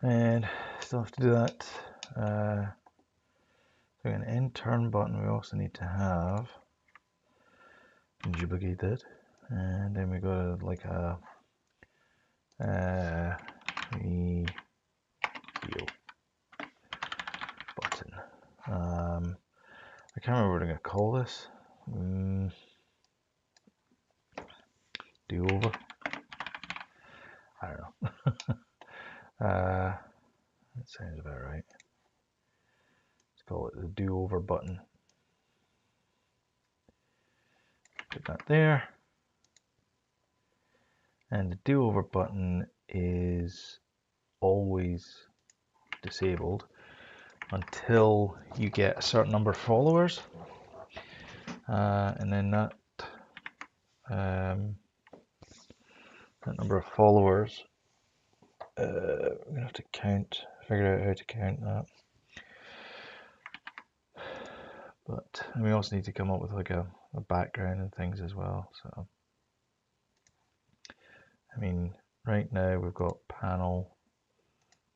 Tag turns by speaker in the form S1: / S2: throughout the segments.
S1: And still have to do that. So an end turn button we also need to have duplicated, and then we got like a reveal button. I can't remember what I'm going to call this. Do over. I don't know. That sounds about right. Let's call it the do over button. Put that there. And the do over button is always disabled until you get a certain number of followers. And then that number of followers, we're going to have to figure out how to count that. But we also need to come up with like a background and things as well. So, I mean, right now we've got panel,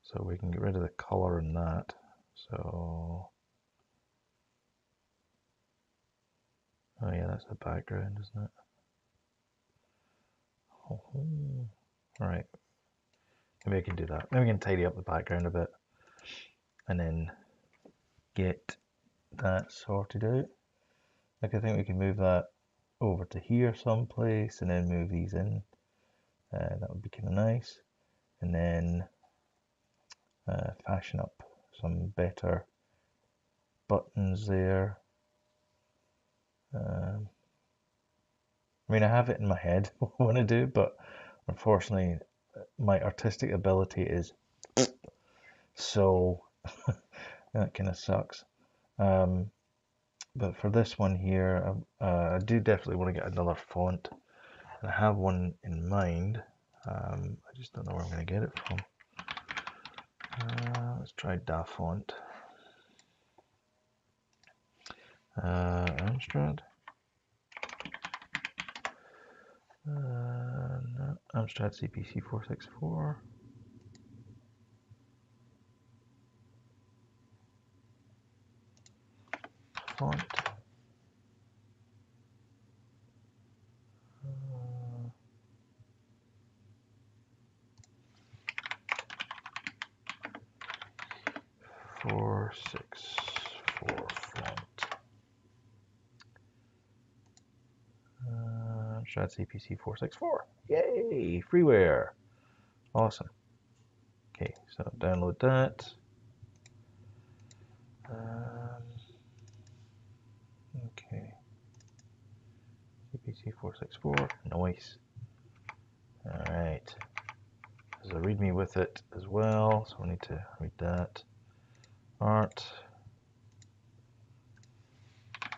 S1: so we can get rid of the color in that. So, oh yeah, that's the background, isn't it? Oh, all right, maybe I can do that. Maybe we can tidy up the background a bit and then get that sorted out. Like I think we can move that over to here someplace and then move these in. That would be kind of nice. And then fashion up some better buttons there. I mean, I have it in my head what I want to do, but unfortunately, my artistic ability is so that kind of sucks. But for this one here, I do definitely want to get another font, and I have one in mind. I just don't know where I'm going to get it from. Let's try Da Font. Amstrad. No, Amstrad CPC 464. Font. 464 font. Amstrad CPC 464. Yay! Freeware. Awesome. Okay, so download that. Okay. CPC 464. Nice. Alright. There's a README with it as well, so we need to read that. Art.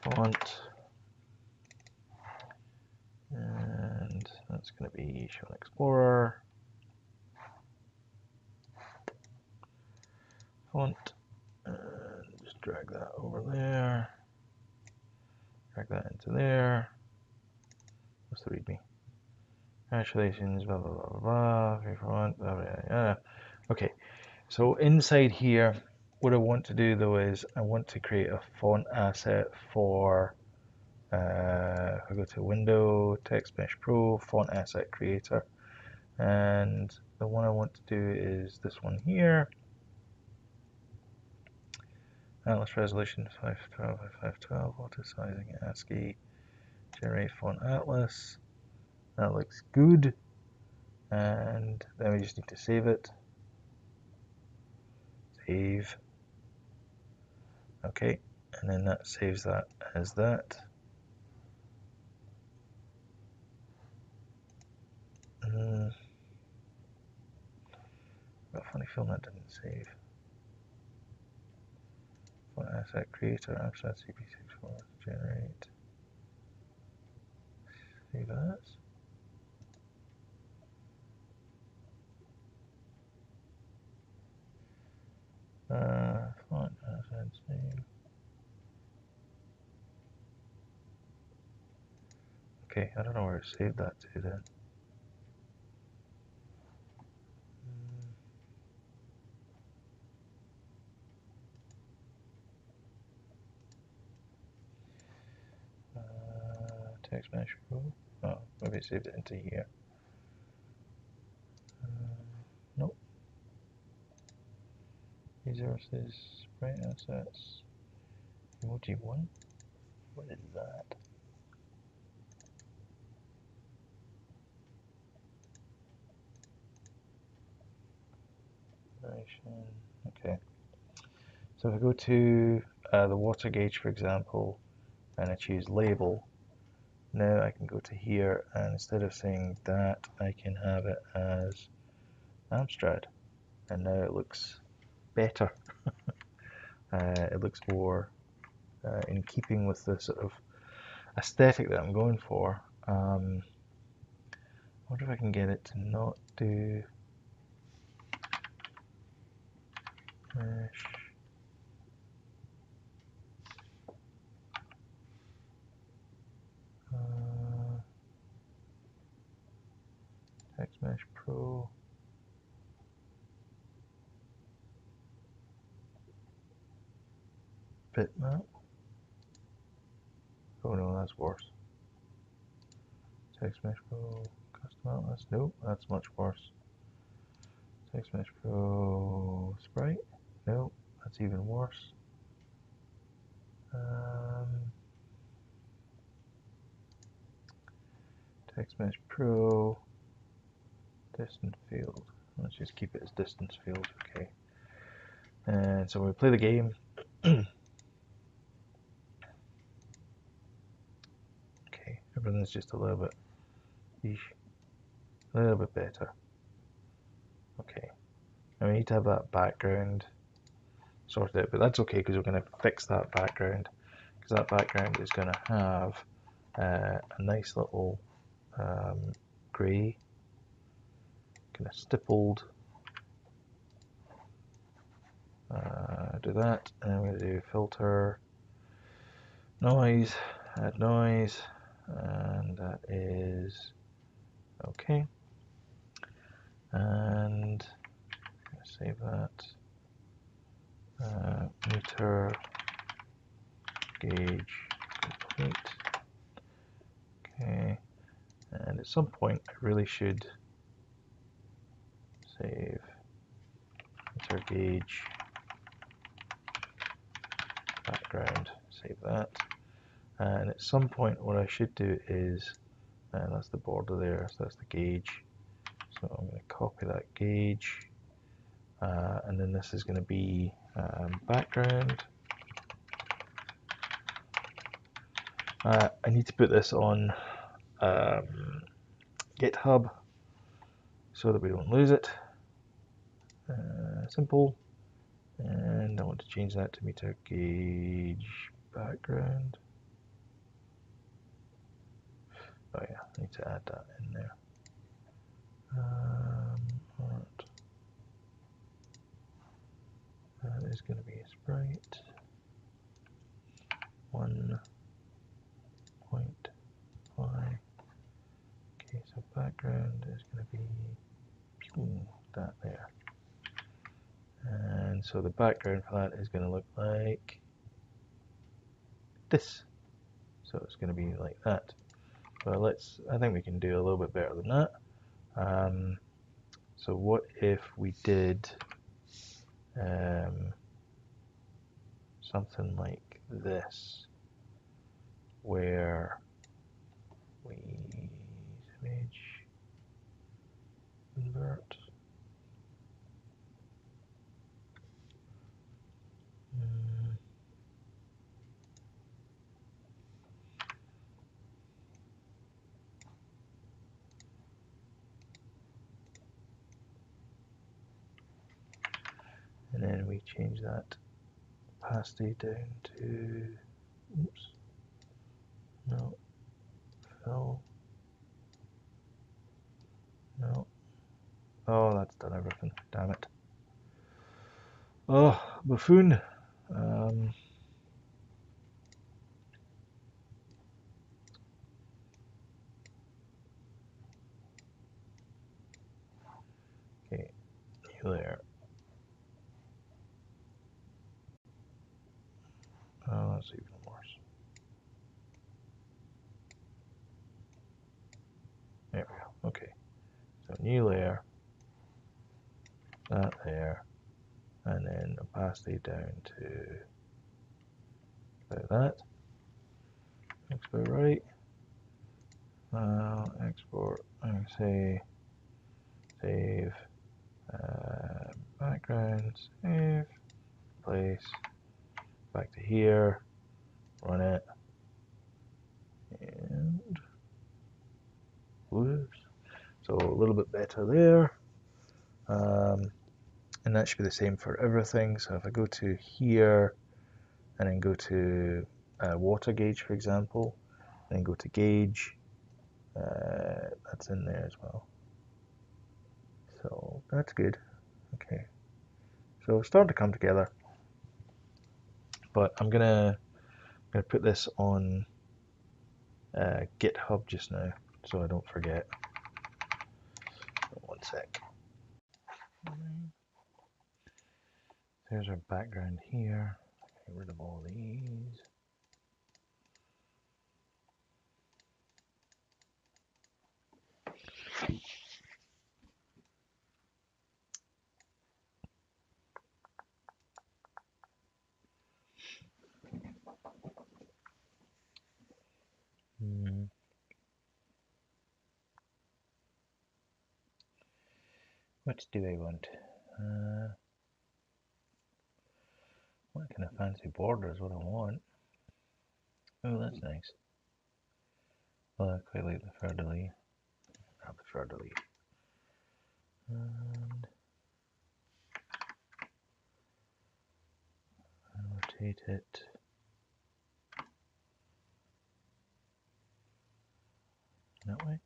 S1: Font. And that's going to be Show in Explorer. Font. And just drag that over there. Drag that into there. What's the README? Congratulations, blah, blah, blah, blah, blah, blah, blah, blah. Okay, so inside here, what I want to do though is I want to create a font asset for, if I go to Window, Text Mesh Pro, Font Asset Creator, and the one I want to do is this one here. Atlas resolution 512 by 512, auto sizing ASCII, generate font atlas. That looks good. And then we just need to save it. Save. Okay, and then that saves that as that. Got a funny feeling that didn't save. Font asset creator, Amstrad CP64, generate. Save as. Font asset name. Okay, I don't know where it saved that to then. text mesh pro. Oh, maybe I saved it into here. Nope. Resources, sprite assets, emoji 1. What is that? Okay. So if I go to the water gauge, for example, and I choose label, now I can go to here, and instead of saying that, I can have it as Amstrad, and now it looks better. It looks more in keeping with the sort of aesthetic that I'm going for. I wonder if I can get it to not do mesh. Text Mesh Pro. Bitmap. Oh no, that's worse. Text Mesh Pro. Custom Atlas. Nope, that's much worse. Text Mesh Pro. Sprite. Nope, that's even worse. Text Mesh Pro. Distance field. Let's just keep it as distance field. Okay. And so when we play the game, okay, everything's just a little bit better. Okay. Now we need to have that background sorted out, but that's okay because we're going to fix that background, because that background is going to have a nice little grey, kind of stippled. Do that, and I'm going to do filter, noise, add noise, and that is okay. And save that. Meter gauge complete. Okay, and at some point I really should save meter gauge background. Save that. And at some point what I should do is, and that's the border there, so that's the gauge. So I'm going to copy that gauge, and then this is going to be background. I need to put this on GitHub so that we don't lose it. Simple. And I want to change that to meter gauge background. Oh yeah, I need to add that in there. Right. That is going to be a sprite 1.y. Okay, so background is going to be that there. And so the background for that is going to look like this. So it's going to be like that. But I think we can do a little bit better than that. So what if we did something like this, where we image invert. And then we change that opacity down to, oops, no, fill, no, oh, that's done everything, damn it. Oh, buffoon. Okay, there. Oh, that's even worse. Okay, so new layer, that there, and then opacity down to about that. Looks about right. Export and say save background, save, place, back to here, run it, and whoops. So a little bit better there. And that should be the same for everything. So if I go to here and then go to water gauge, for example, then go to gauge, that's in there as well. So that's good. Okay, so it's starting to come together. But I'm gonna put this on GitHub just now, so I don't forget. One sec. There's our background here. Get rid of all these. What do I want? What kind of fancy border is what I want? Oh, that's nice. Well, I quite like the fleur-de-lis. Have the fleur-de-lis. And rotate it. That way.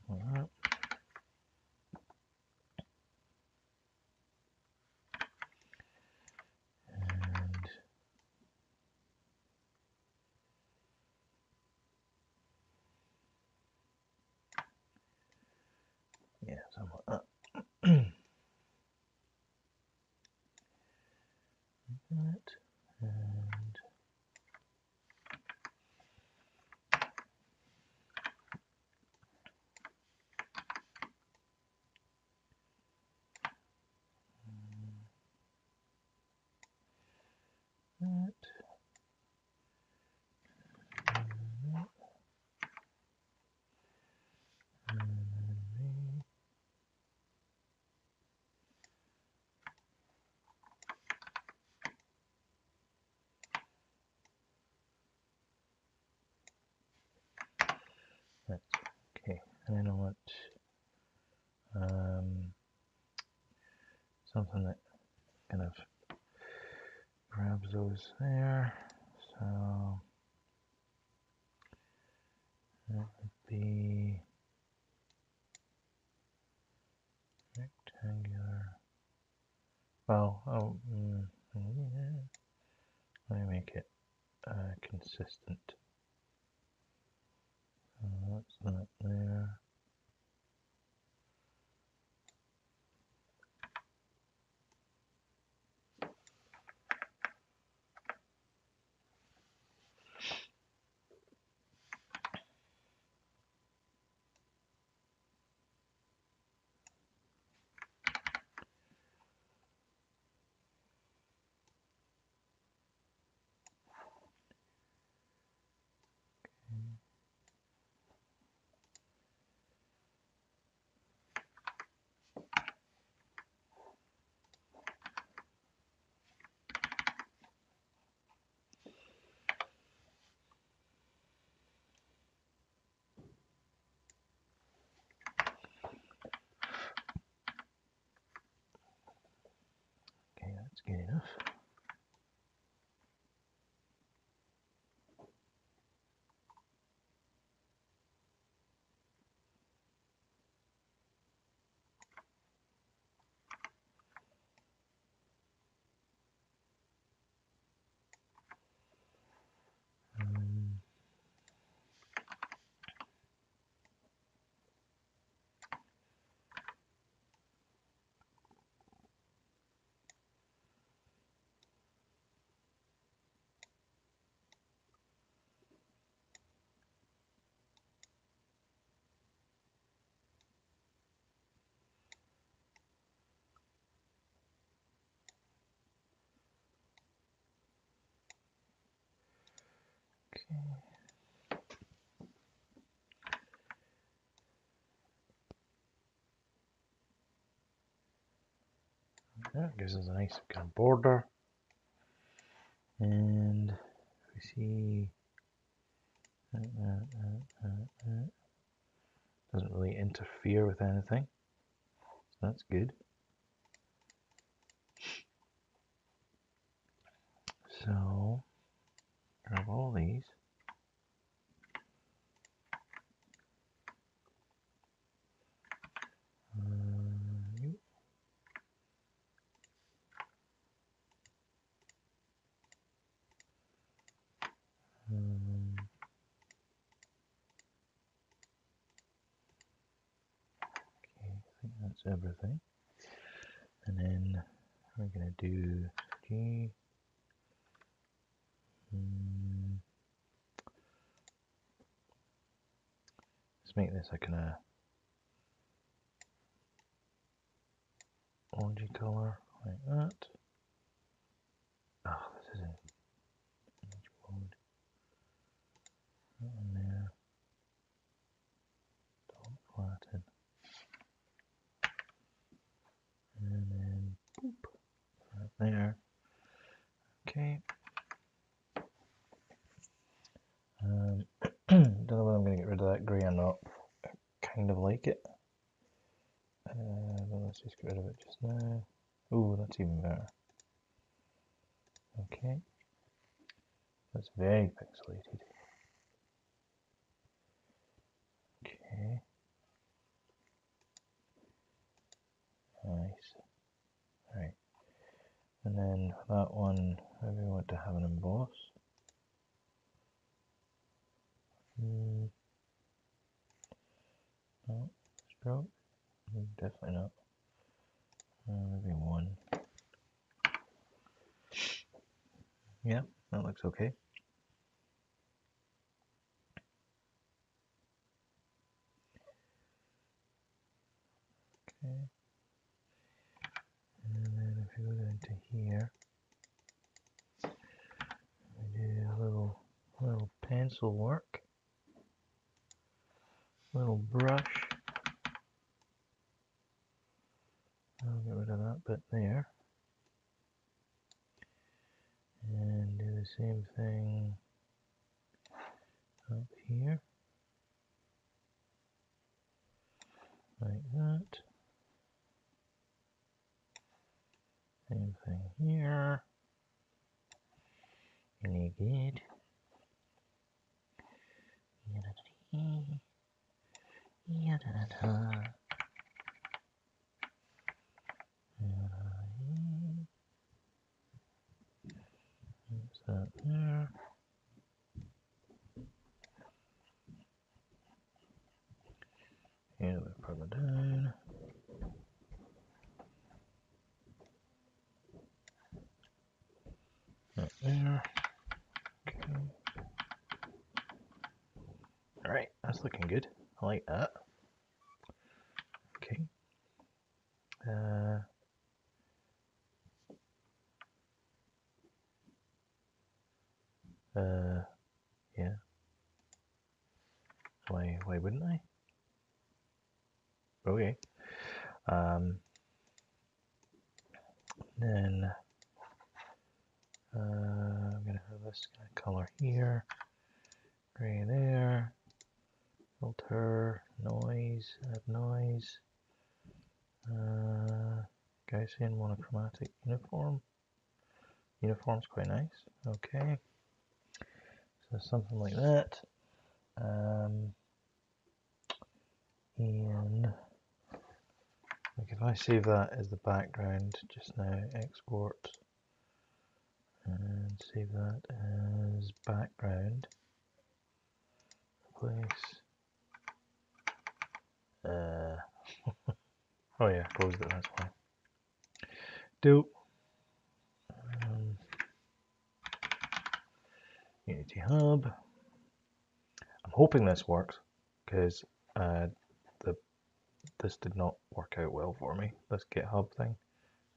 S1: Like that. And yeah, something like that. And that's okay. And then I want something that kind of grabs those there. So that would be rectangular. Well, let me make it consistent. So that's not there. Okay, that's good enough. That gives us a nice kind of border. And we see doesn't really interfere with anything, so that's good. So grab all these. Okay, I think that's everything. And then we're going to do G. Let's make this a kind of orangey color, like that. Oh, this is in image mode. That one there. Don't flatten. And then boop, right there. Okay. Don't know whether I'm going to get rid of that grey or not. I kind of like it. But let's just get rid of it just now. Ooh, that's even better. Okay. That's very pixelated. Okay. Nice. Right. And then that one, maybe we want to have an emboss. No, stroke. Definitely not. Maybe one. Yeah, that looks okay. Okay. And then if we go down to here, we do a little pencil work, little brush. I'll get rid of that bit there. And do the same thing up here. Like that. Same thing here. Really good. That's that there. And we put it down. Right there. Okay. Alright, that's looking good. I like that. Okay. Yeah. Why wouldn't I? Okay. Then I'm gonna have this kind of color here, gray there, filter, noise, add noise, Gaussian monochromatic uniform. Uniform's quite nice. Okay, so something like that. And like if I save that as the background just now, export and save that as background, replace. Oh yeah, closed it, that's why. Dope. Unity Hub. I'm hoping this works because this did not work out well for me, this GitHub thing.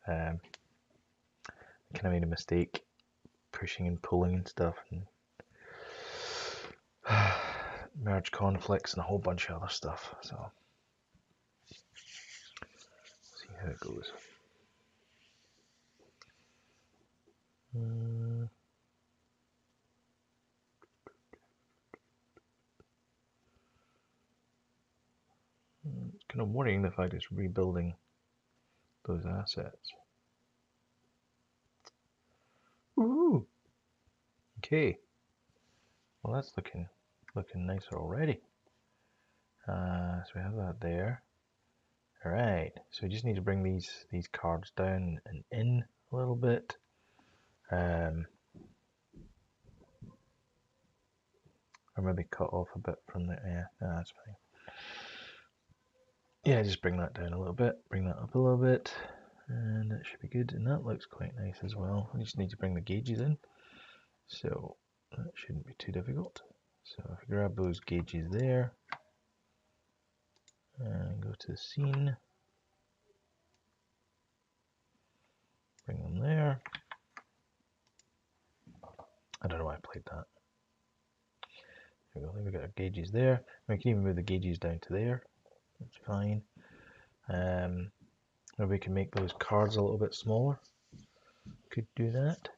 S1: I kind of made a mistake pushing and pulling and stuff, and merge conflicts and a whole bunch of other stuff. So see how it goes. It's kind of worrying the fact it's rebuilding those assets. Ooh. Okay. Well, that's looking nicer already. So we have that there. All right. So we just need to bring these cards down and in a little bit. Or maybe cut off a bit from there. Yeah, no, that's fine. Yeah, just bring that down a little bit, bring that up a little bit, and that should be good. And that looks quite nice as well. We just need to bring the gauges in, so that shouldn't be too difficult. So if you grab those gauges there, and go to the scene, bring them there. I don't know why I played that. There we go, we've got our gauges there. We can even move the gauges down to there, that's fine. Maybe we can make those cards a little bit smaller. Could do that.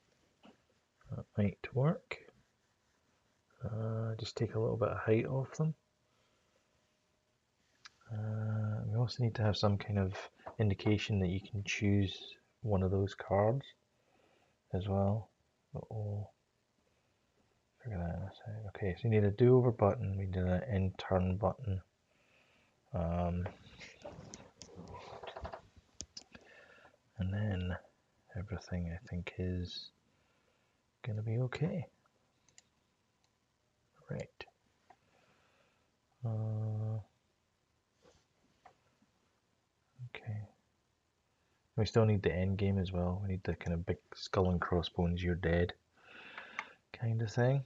S1: That might work. Just take a little bit of height off them. We also need to have some kind of indication that you can choose one of those cards as well. But we'll figure that out in a second. Okay, so you need a do-over button. We did an end-turn button. And then everything I think is going to be okay. Right. Okay. We still need the end game as well. We need the kind of big skull and crossbones, you're dead kind of thing.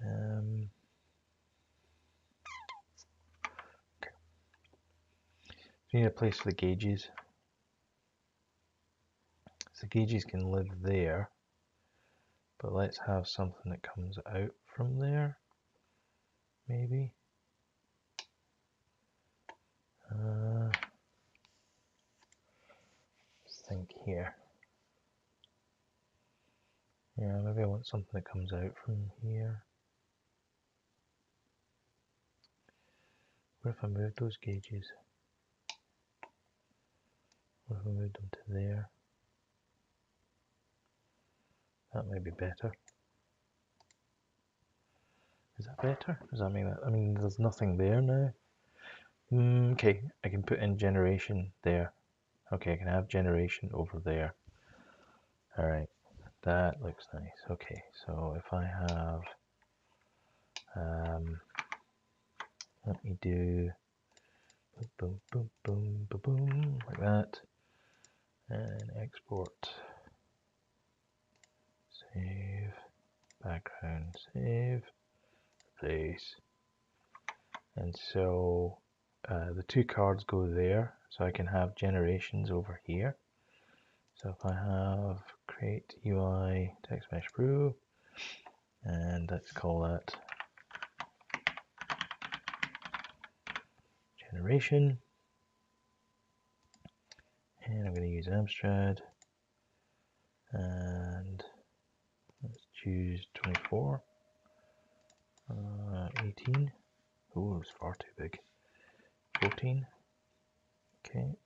S1: Okay. We need a place for the gauges. So the gauges can live there, but let's have something that comes out from there, maybe. Let's think here. Yeah, maybe I want something that comes out from here. What if I move those gauges? What if I move them to there? That might be better. Is that better? Does that mean that? I mean, there's nothing there now. Okay, I can put in generation there. Okay, I can have generation over there. All right, that looks nice. Okay, so if I have, let me do boom, boom, boom, boom, boom, like that, and export, save, background, save, place, and so the two cards go there, so I can have generations over here. So if I have create UI text mesh brew, and let's call that generation, and I'm going to use Amstrad, and let's choose 24, 18, oh, it's far too big, 14, okay,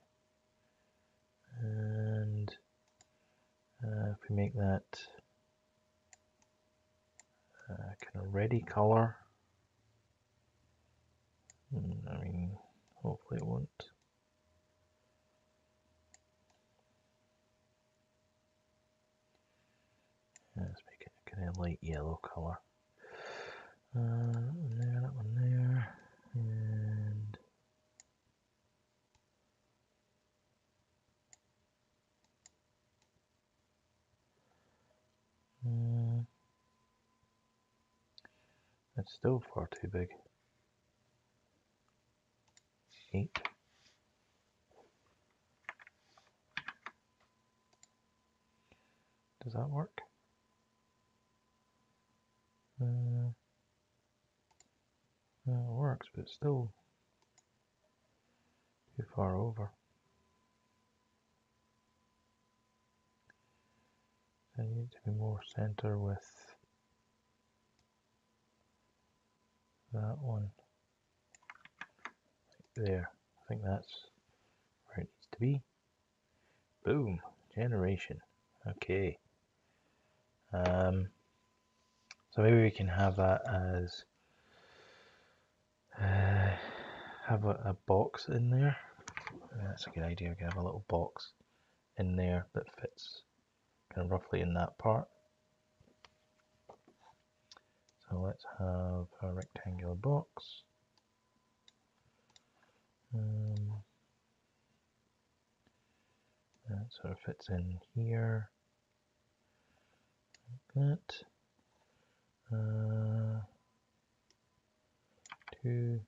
S1: and if we make that kind of ready color, I mean, hopefully it won't. Let's make it a kind of light yellow color. That one there, that one there, and that's still far too big. 8. Does that work? works, but it's still too far over. I need to be more center with that one. There. I think that's where it needs to be. Boom. Generation. Okay. So maybe we can have that as have a box in there. That's a good idea. We can have a little box in there that fits kind of roughly in that part. So let's have a rectangular box. That sort of fits in here. Like that. 2.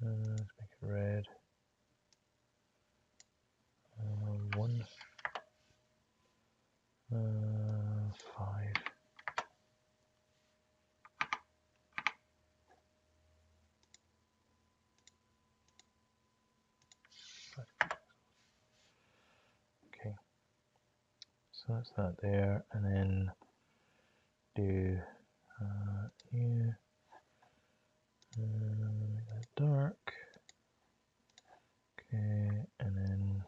S1: Let's make it red. 1. 5. Okay, so that's that there, and then do new, make that dark. Okay, and then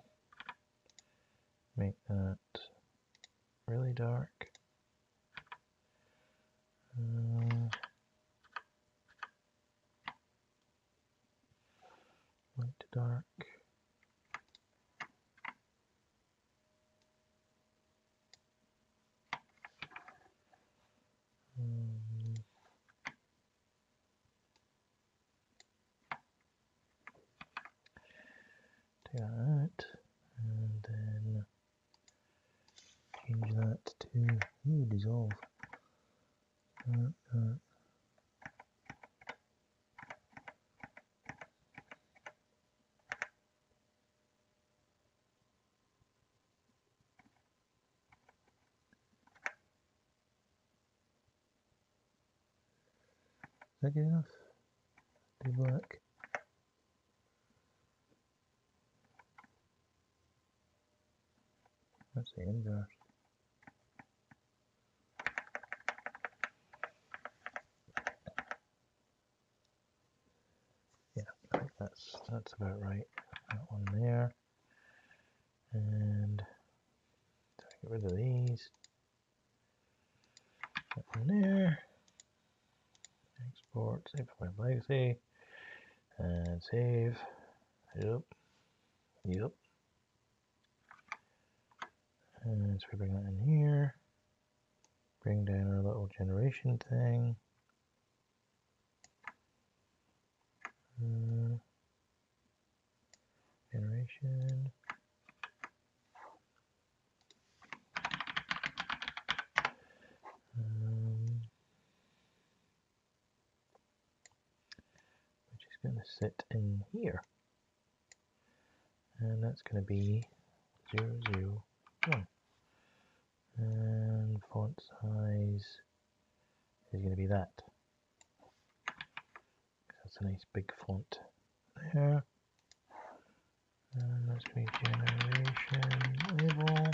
S1: make that really dark. Light to dark. Take that, and then change that to dissolve. Is that good enough? Do black. That's the inverse. Yeah, I think that's about right. That one there. And get rid of these. That one there. Export, save for my legacy. And save. Yep. And so we bring that in here. Bring down our little generation thing. Generation. Which is going to sit in here. And that's going to be 0, 0, 1. And font size is going to be that. That's a nice big font there. And that's going to be generation label.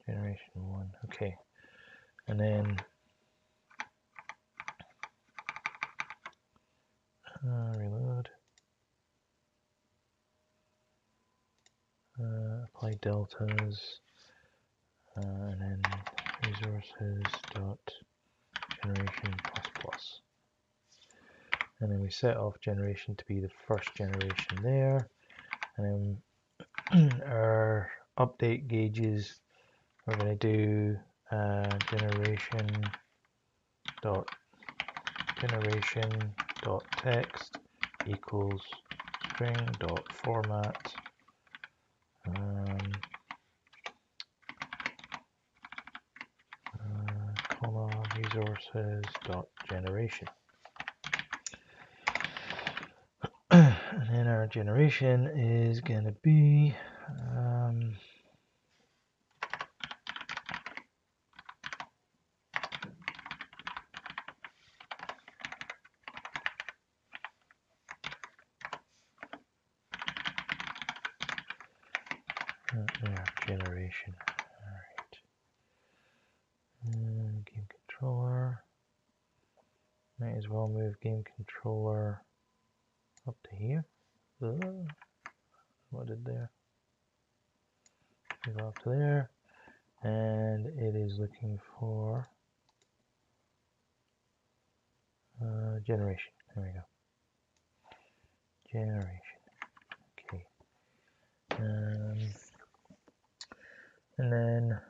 S1: Generation 1. Okay. And then reload. Apply deltas. And then resources dot generation plus plus. And then we set off generation to be the first generation there. And then our update gauges, we're going to do generation dot text equals string dot format comma resources dot generation. And then our generation is going to be There, generation. Alright. Game controller. Might as well move game controller up to here. What did there? Move up to there. And it is looking for generation. There we go. Generation. Okay. And then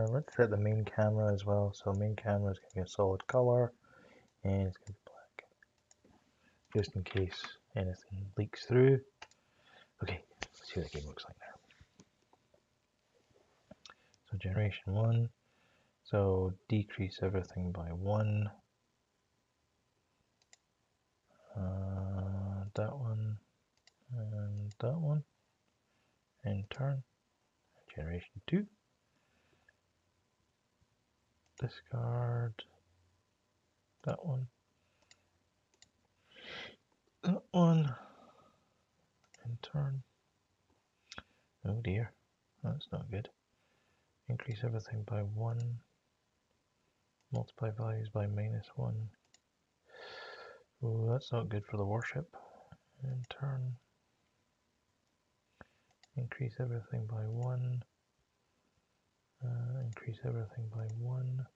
S1: let's set the main camera as well. So main camera is going to be a solid color, and it's going to be black, just in case anything leaks through. Okay, let's see what the game looks like now. So generation 1. So decrease everything by 1. That one and that one, and turn. Generation 2. Discard that one, and turn. Oh dear, that's not good. Increase everything by 1. Multiply values by -1. Oh, that's not good for the warship. And turn. Increase everything by 1. Increase everything by 1.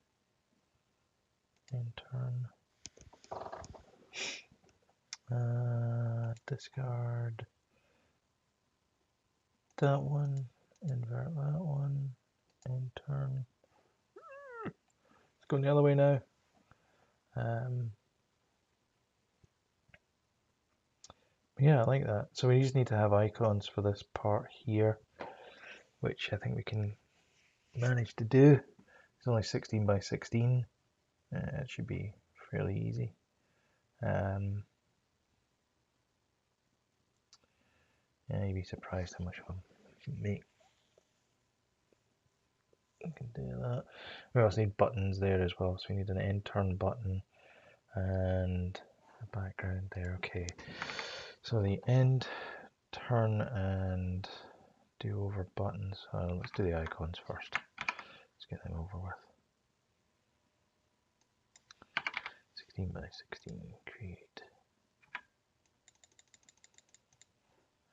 S1: And turn. Discard that one. Invert that one. And turn. It's going the other way now. Yeah, I like that. So we just need to have icons for this part here, which I think we can manage to do. It's only 16 by 16. It should be fairly easy. Yeah, you'd be surprised how much fun we can make. We can do that. We also need buttons there as well, so we need an end turn button and a background there. Okay, so the end turn and do over buttons. Let's do the icons first. Let's get them over with. 16 by 16, create.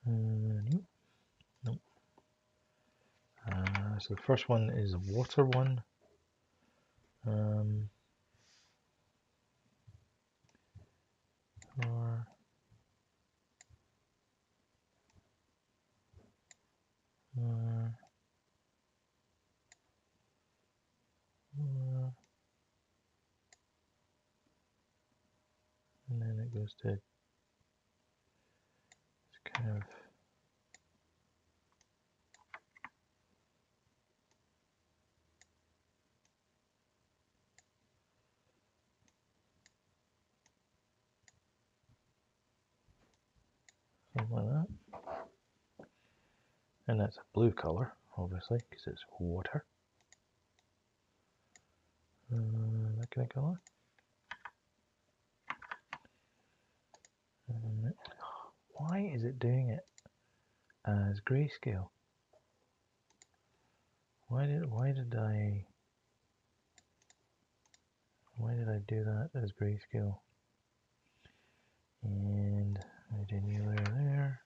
S1: Nope. Nope. So the first one is water one. And then it goes to, it's kind of, something like that. And that's a blue color, obviously, because it's water. That kind of color. Why is it doing it as grayscale? Why did I do that as grayscale? And I did a new layer there.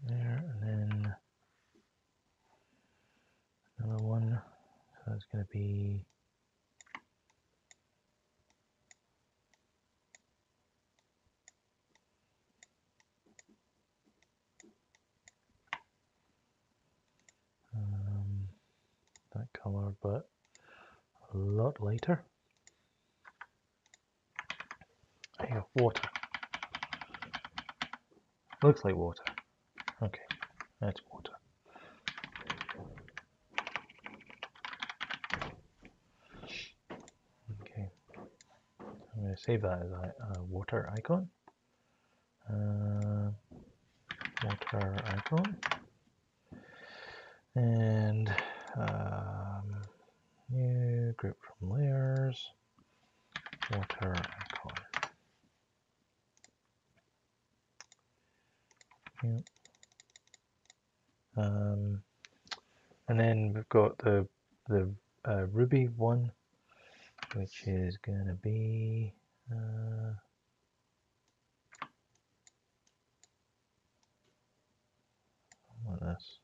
S1: There, and then another one. So it's going to be that color, but a lot lighter. There you go, water. Looks like water. Okay, that's water. save that as a water icon. Water icon. And new group from layers. Water icon. Yep. And then we've got the Ruby one, which is going to be like this.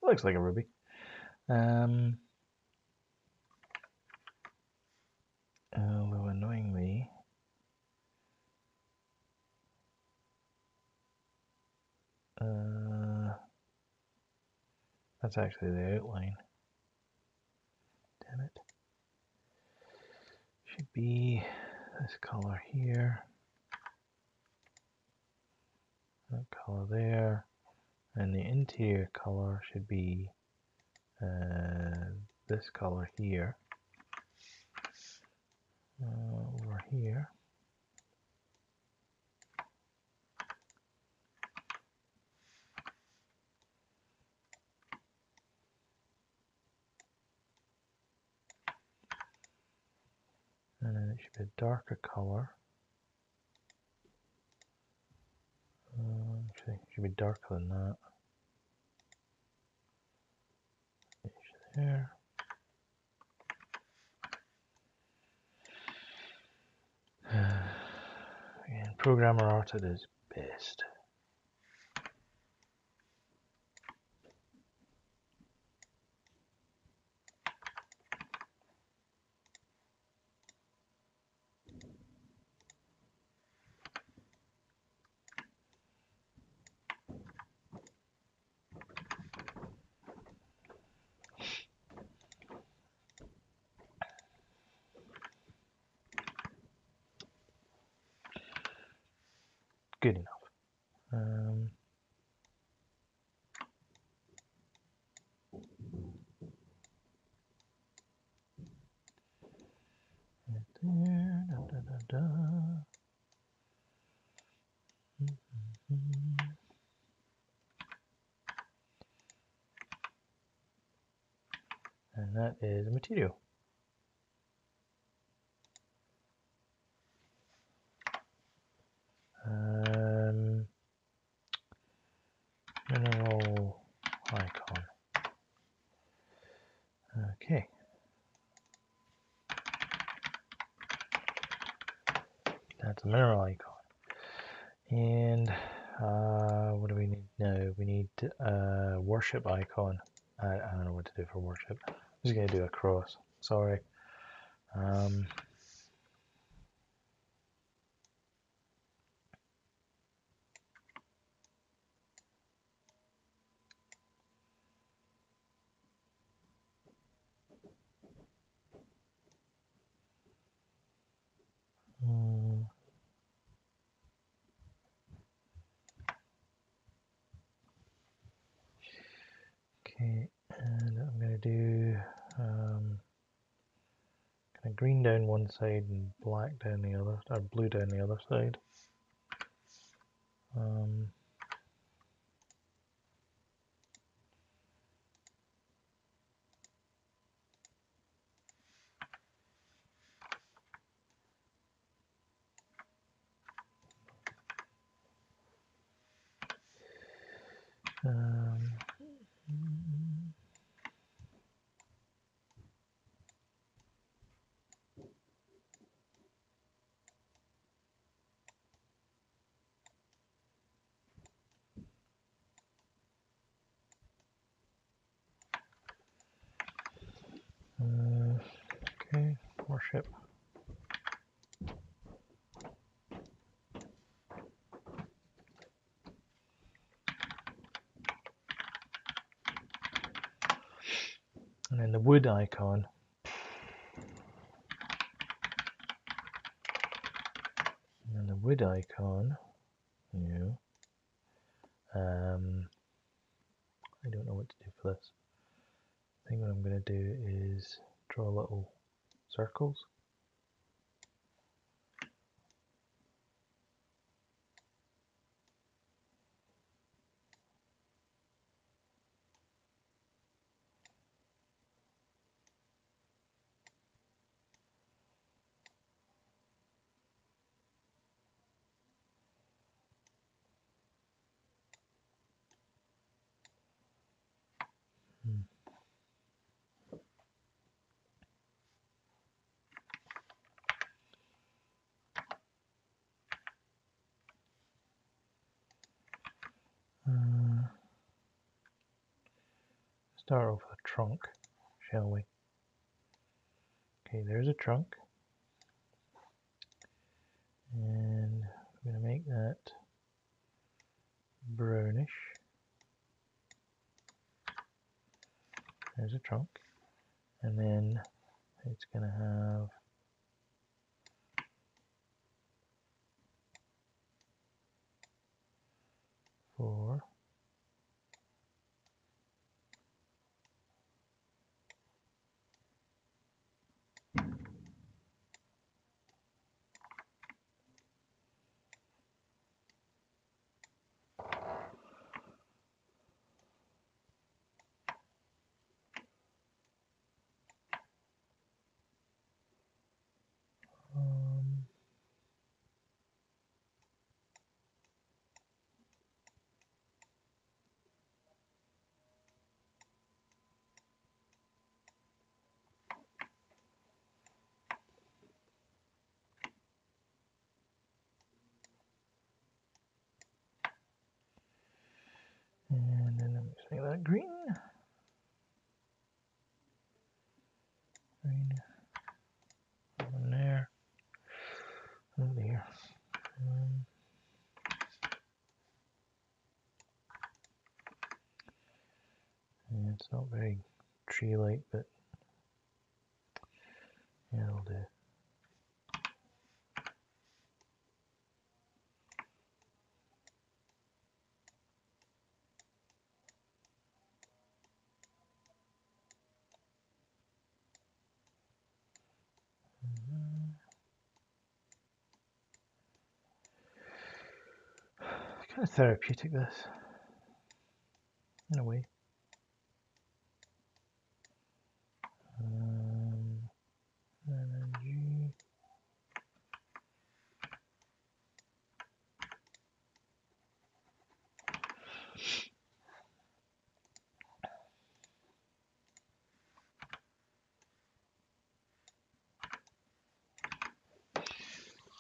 S1: Looks like a Ruby. Although annoyingly, that's actually the outline. Damn it. Should be this color here, that color there, and the interior color should be this color here, over here. And then it should be a darker color. Actually, it should be darker than that. There. And programmer art at its best. Good enough. There, da, da, da, da. And that is a material. Mineral icon. Okay. That's a mineral icon. And what do we need now? We need a worship icon. I don't know what to do for worship. I'm just going to do a cross. Sorry. Okay, and I'm going to do kind of green down one side and black down the other, or blue down the other side. ship. And then the wood icon. And the wood icon, you I don't know what to do for this. I think what I'm going to do is draw little circles. Start off with a trunk, shall we? Okay, there's a trunk. And I'm going to make that brownish. There's a trunk. And then it's going to have four. And then I'm just make that green. Green. One there. And there. Yeah, it's not very tree-like, but yeah, it'll do. Kind of therapeutic, this, in a way. Energy.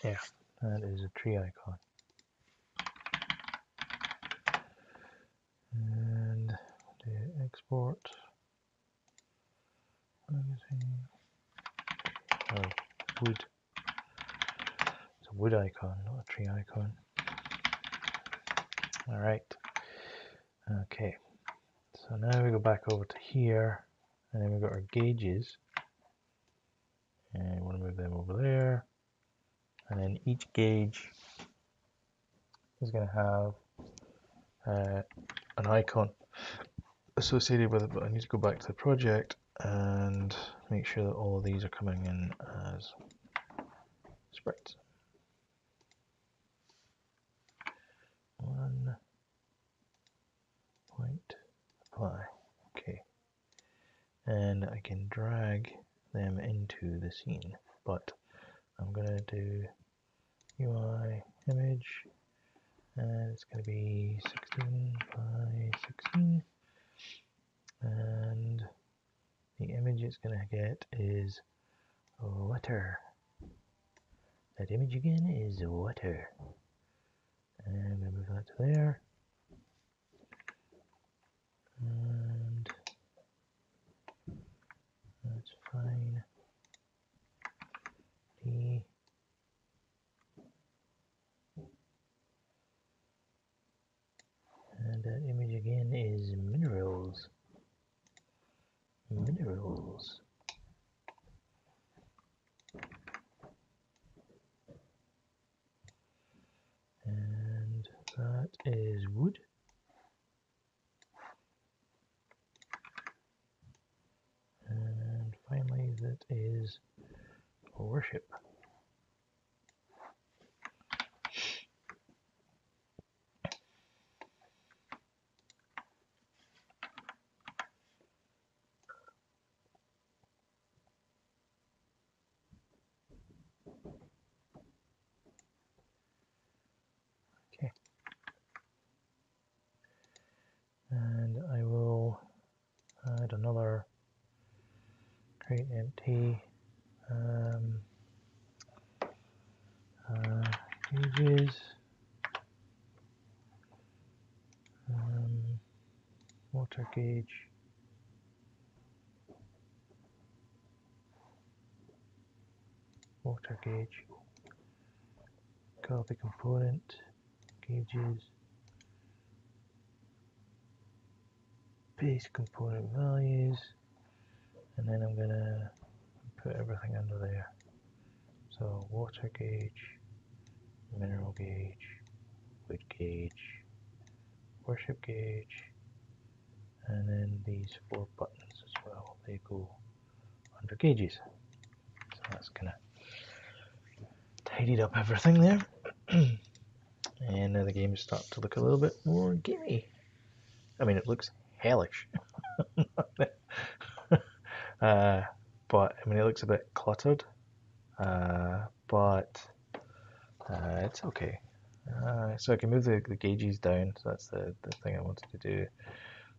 S1: Yeah, that is a tree icon. And do export. Oh, wood. It's a wood icon, not a tree icon. Alright. Okay. So now we go back over to here, and then we've got our gauges. And we want to move them over there. And then each gauge is going to have an icon associated with it, but I need to go back to the project and make sure that all of these are coming in as sprites. 1 point apply. Okay. And I can drag them into the scene, but I'm going to do UI image, and it's going to be 16 by 16, and the image it's going to get is water. That image again is water. And I'm going to move that to there. And that's fine. again is minerals. Minerals. And that is wood. And finally, that is worship. Okay. And I will add another create empty gauges, water gauge, water gauge, copy component, gauges, paste component values, and then I'm gonna put everything under there. So water gauge, mineral gauge, wood gauge, worship gauge, and then these 4 buttons as well. They go under gauges. So that's kind of tidied up everything there. And now the games start to look a little bit more gamey. I mean, it looks hellish. But I mean, it looks a bit cluttered. But it's okay. So I can move the gauges down. So that's the thing I wanted to do,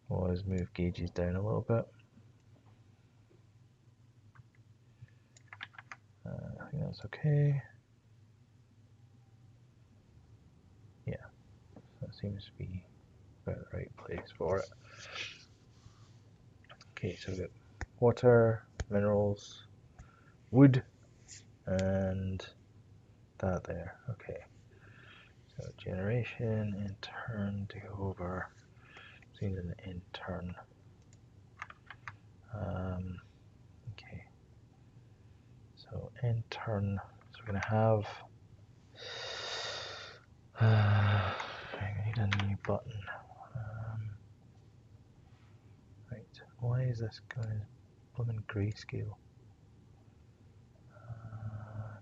S1: was move gauges down a little bit. I think that's okay. Yeah, that seems to be about the right place for it. Okay, so we've got water, minerals, wood, and that there. Okay, so generation, in turn to go over, seems an in turn. Okay, so in turn, so we're going to have, I need a new button. Right, why is this going blooming grayscale?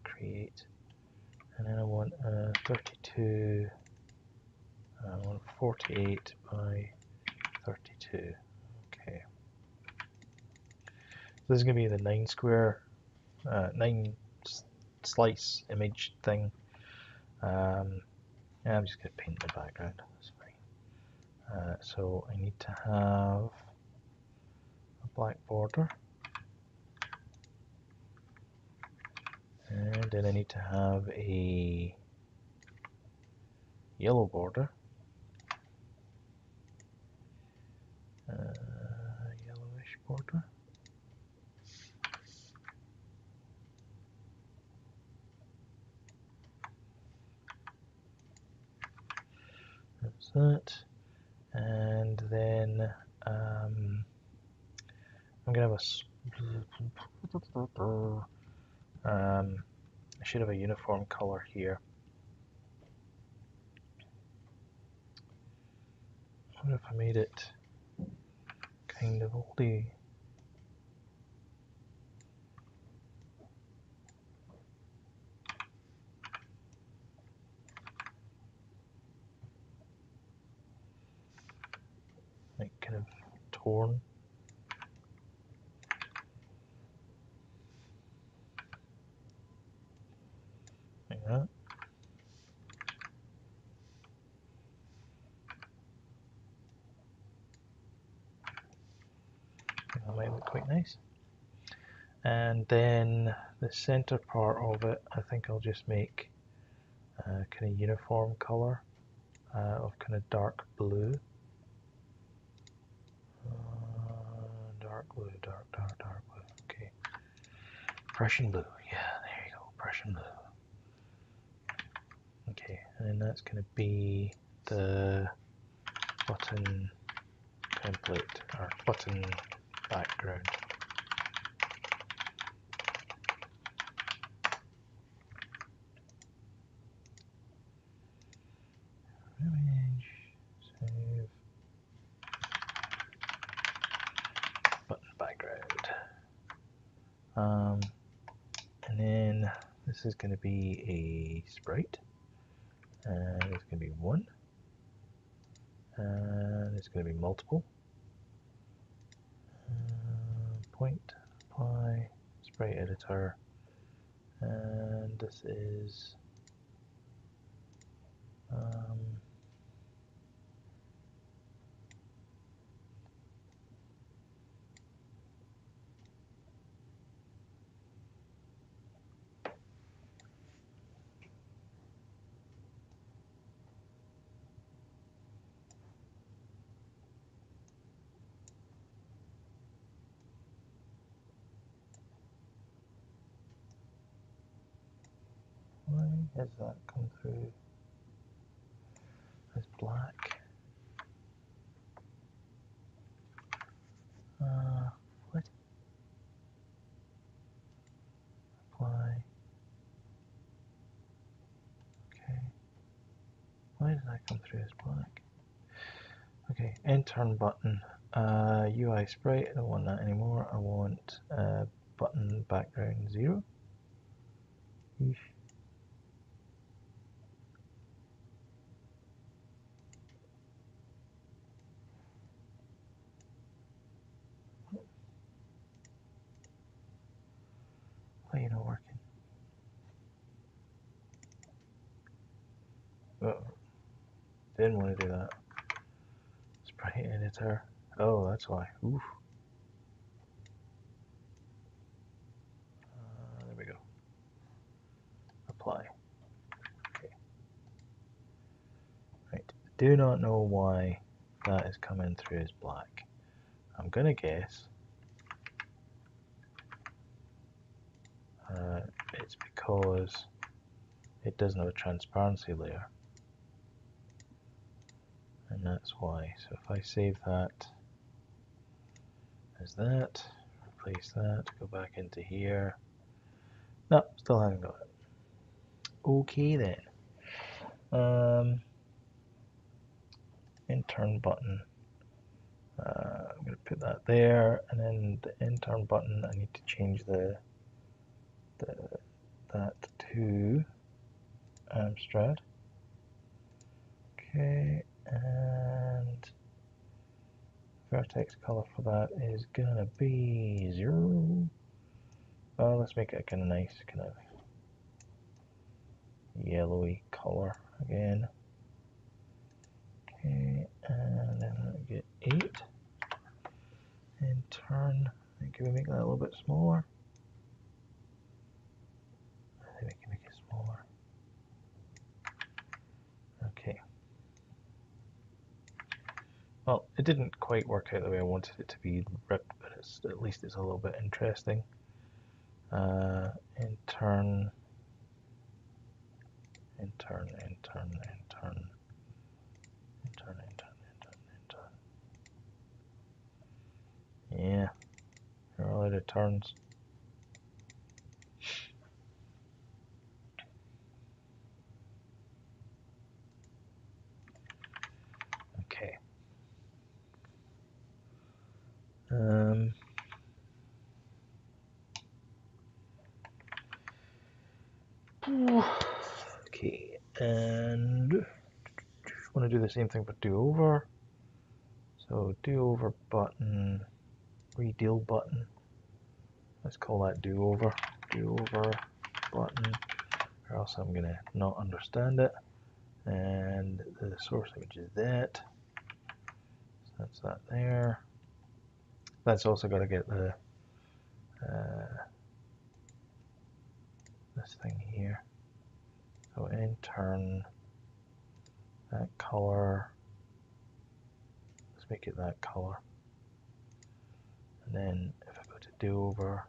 S1: Create, and then I want 32, I want 48 by 32. Okay, so this is going to be the 9 square, 9 slice image thing. Yeah, I'm just going to paint the background, that's fine. So I need to have a black border, and then I need to have a yellow border, yellowish border, that's that, and then I'm going to have I should have a uniform color here. What if I made it kind of oldie? Like kind of torn. Like that. That might look quite nice. And then the center part of it, I think I'll just make a kind of uniform color of kind of dark blue. Dark blue, dark blue. Okay. Prussian blue. Yeah, there you go. Prussian blue. Okay, and then that's going to be the button template or button background. Image, save, button background. And then this is going to be a sprite, and it's going to be 1, and it's going to be multiple. Point, apply, sprite editor, and this is why has that come through as black? What? Apply. Okay. Why did that come through as black? Okay, intern button. UI sprite, I don't want that anymore. I want button background 0. Eesh. Why are you not working? Oh, didn't want to do that. Sprite editor. Oh, that's why. Oof. There we go. Apply. Okay. Right. Do not know why that is coming through as black. I'm gonna guess it's because it doesn't have a transparency layer, and that's why. So if I save that as that, replace that, go back into here. No, still haven't got it. Okay then. Intern button. I'm going to put that there, and then the intern button, I need to change that to Amstrad. Okay, and vertex color for that is gonna be 0. Oh, let's make it a kind of nice, kind of yellowy color again. Okay, and then I get 8. Intern. I think we make that a little bit smaller. I think we can make it smaller. Okay. Well, it didn't quite work out the way I wanted it to be ripped, but at least it's a little bit interesting. Intern. Yeah, there are a lot of turns. Okay. Okay, and want to do the same thing for do over. So do over button, redeal button. Let's call that do over button, or else I'm gonna not understand it. And the source image is that. So that's that there. That's also got to get the this thing here. So intern, that color. Let's make it that color. And then if I go to do over,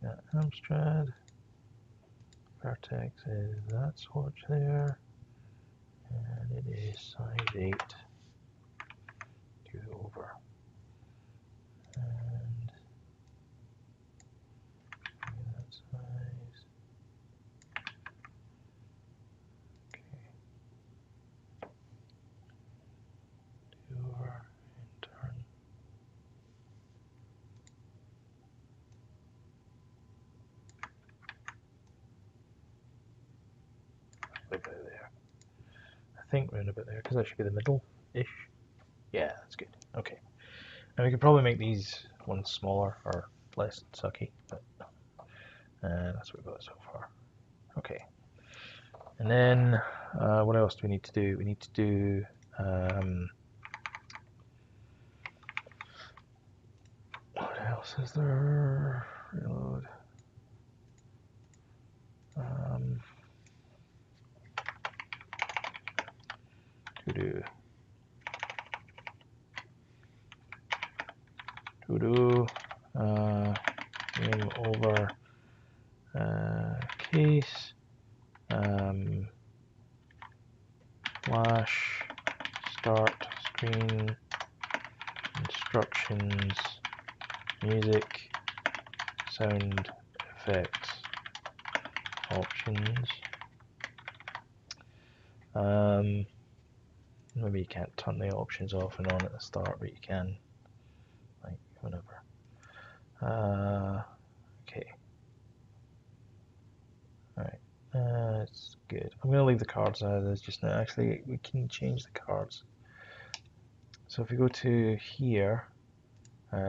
S1: got Amstrad. If vertex is that swatch there, and it is size 8 to over. And that size. Okay. To over and turn. About there. I think round about there, because that should be the middle-ish. Yeah, that's good. Okay. And we could probably make these ones smaller or less sucky, but that's what we've got so far. Okay. And then what else do we need to do? We need to do what else is there? Reload. To do name over case flash start screen instructions music sound effects options. Maybe you can't turn the options off and on at the start, but you can, like, whenever. Okay. Alright, that's good. I'm going to leave the cards as is just now. Actually, we can change the cards. So if we go to here,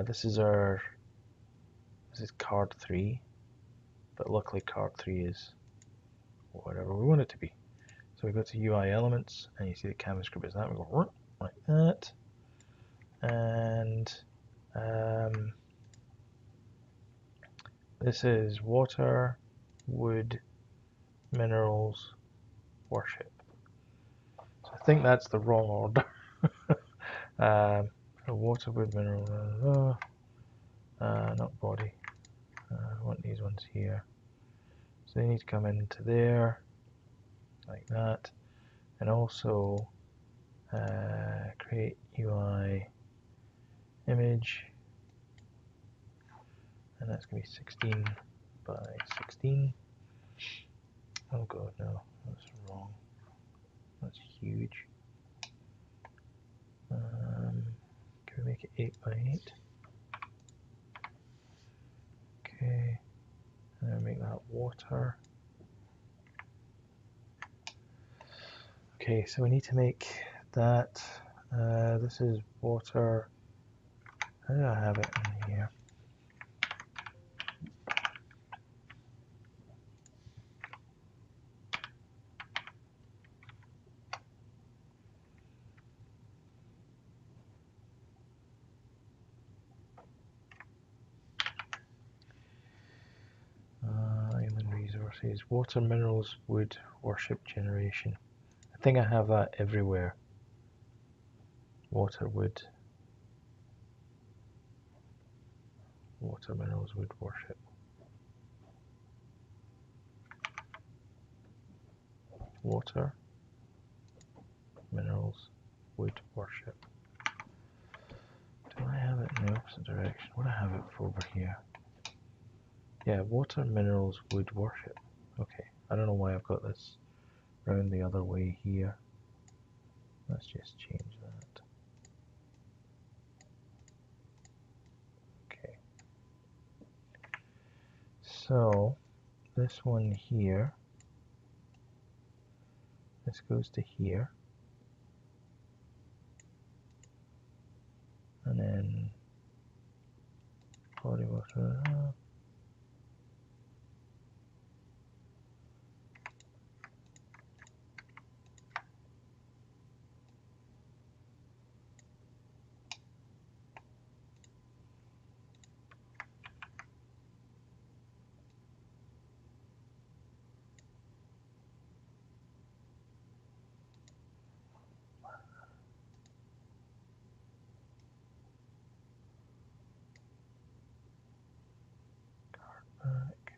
S1: this is card 3, but luckily card 3 is whatever we want it to be. So we go to UI elements, and you see the canvas group is that. We go like that, and this is water, wood, minerals, worship. So I think that's the wrong order. Water, wood, mineral, not body. I want these ones here. So they need to come into there, like that, and also create UI image, and that's going to be 16 by 16. Oh god, no, that's wrong. That's huge. Can we make it 8 by 8? Okay, and then make that water. Okay, so we need to make that. This is water. How do I have it in here? Island resources, water, minerals, wood, worship, generation. I think I have that everywhere. Water, wood, water, minerals, wood, worship. Water, minerals, wood, worship. Do I have it in the opposite direction? What do I have it for over here? Yeah, water, minerals, wood, worship. Okay, I don't know why I've got this round the other way here. Let's just change that. Okay. So, this one here, this goes to here. And then body water. Back.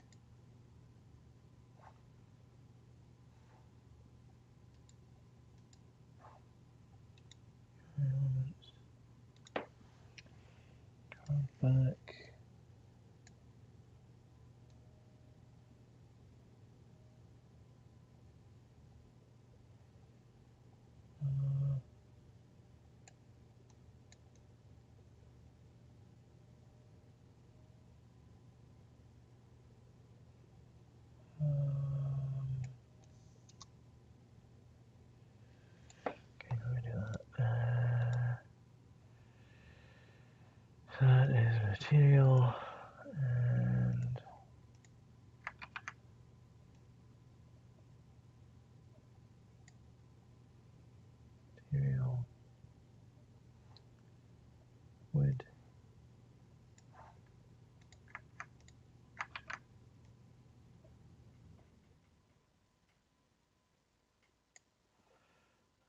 S1: back. Okay, let me do that. So that is material and material wood.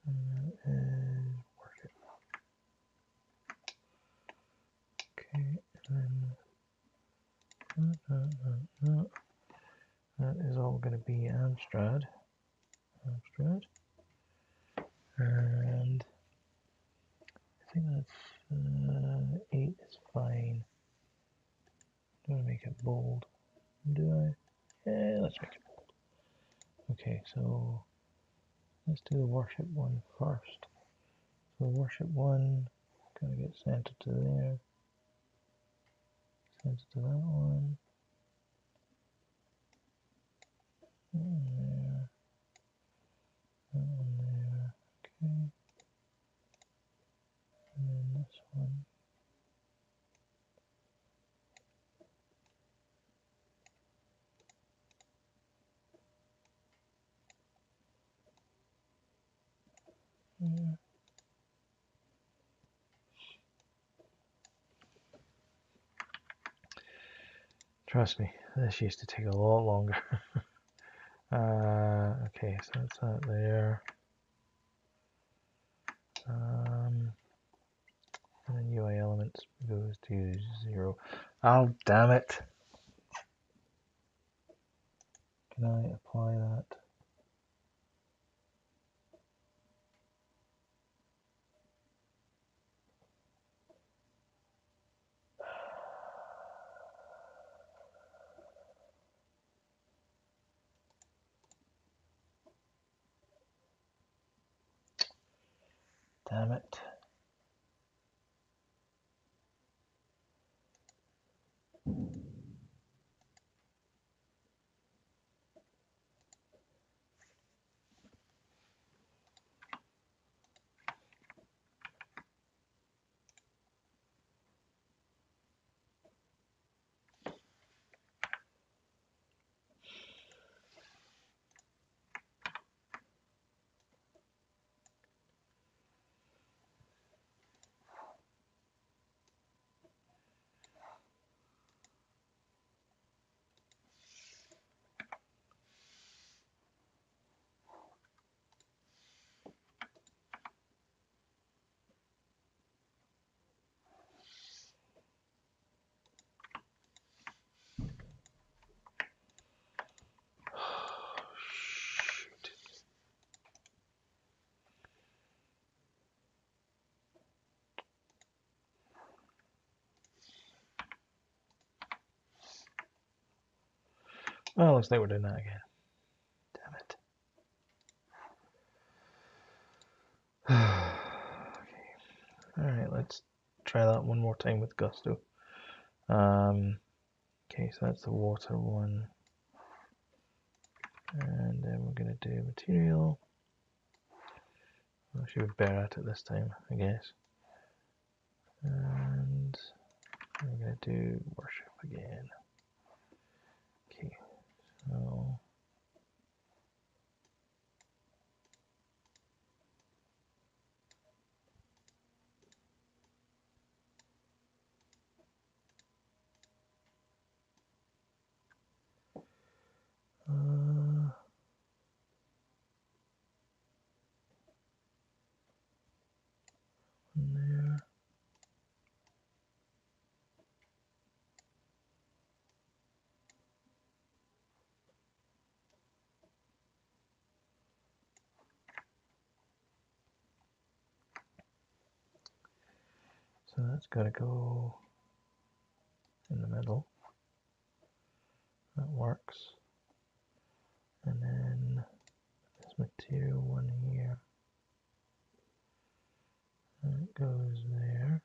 S1: And that is worship. Okay, and then that is all going to be Amstrad. And I think that's 8 is fine. Do I make it bold? Do I? Yeah, let's make it bold. Okay, so let's do the worship one first. So worship one, gotta get centered to there, centered to that one, that one there, that one there, okay, and then this one. Yeah. Trust me, this used to take a lot longer. Okay, so that's that there. And then UI elements goes to 0. Oh, damn it! Can I apply that? Damn it. Shoot. Oh, looks like we're doing that again. Damn it. Okay. Alright, let's try that one more time with gusto. Okay, so that's the water one. And then we're going to do material. I should be better at it this time, I guess. And we're going to do worship again. Okay, so there. So that's got to go in the middle. That works. And then this material one here. And it goes there.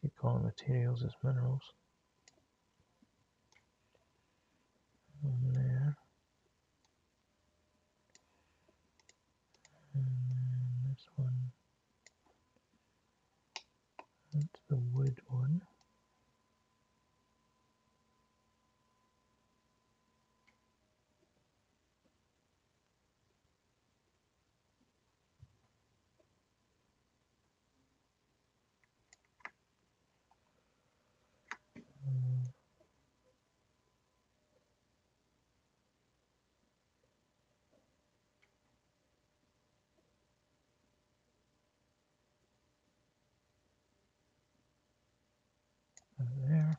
S1: Keep calling materials as minerals. And there. And then this one. That's the wood one. And there.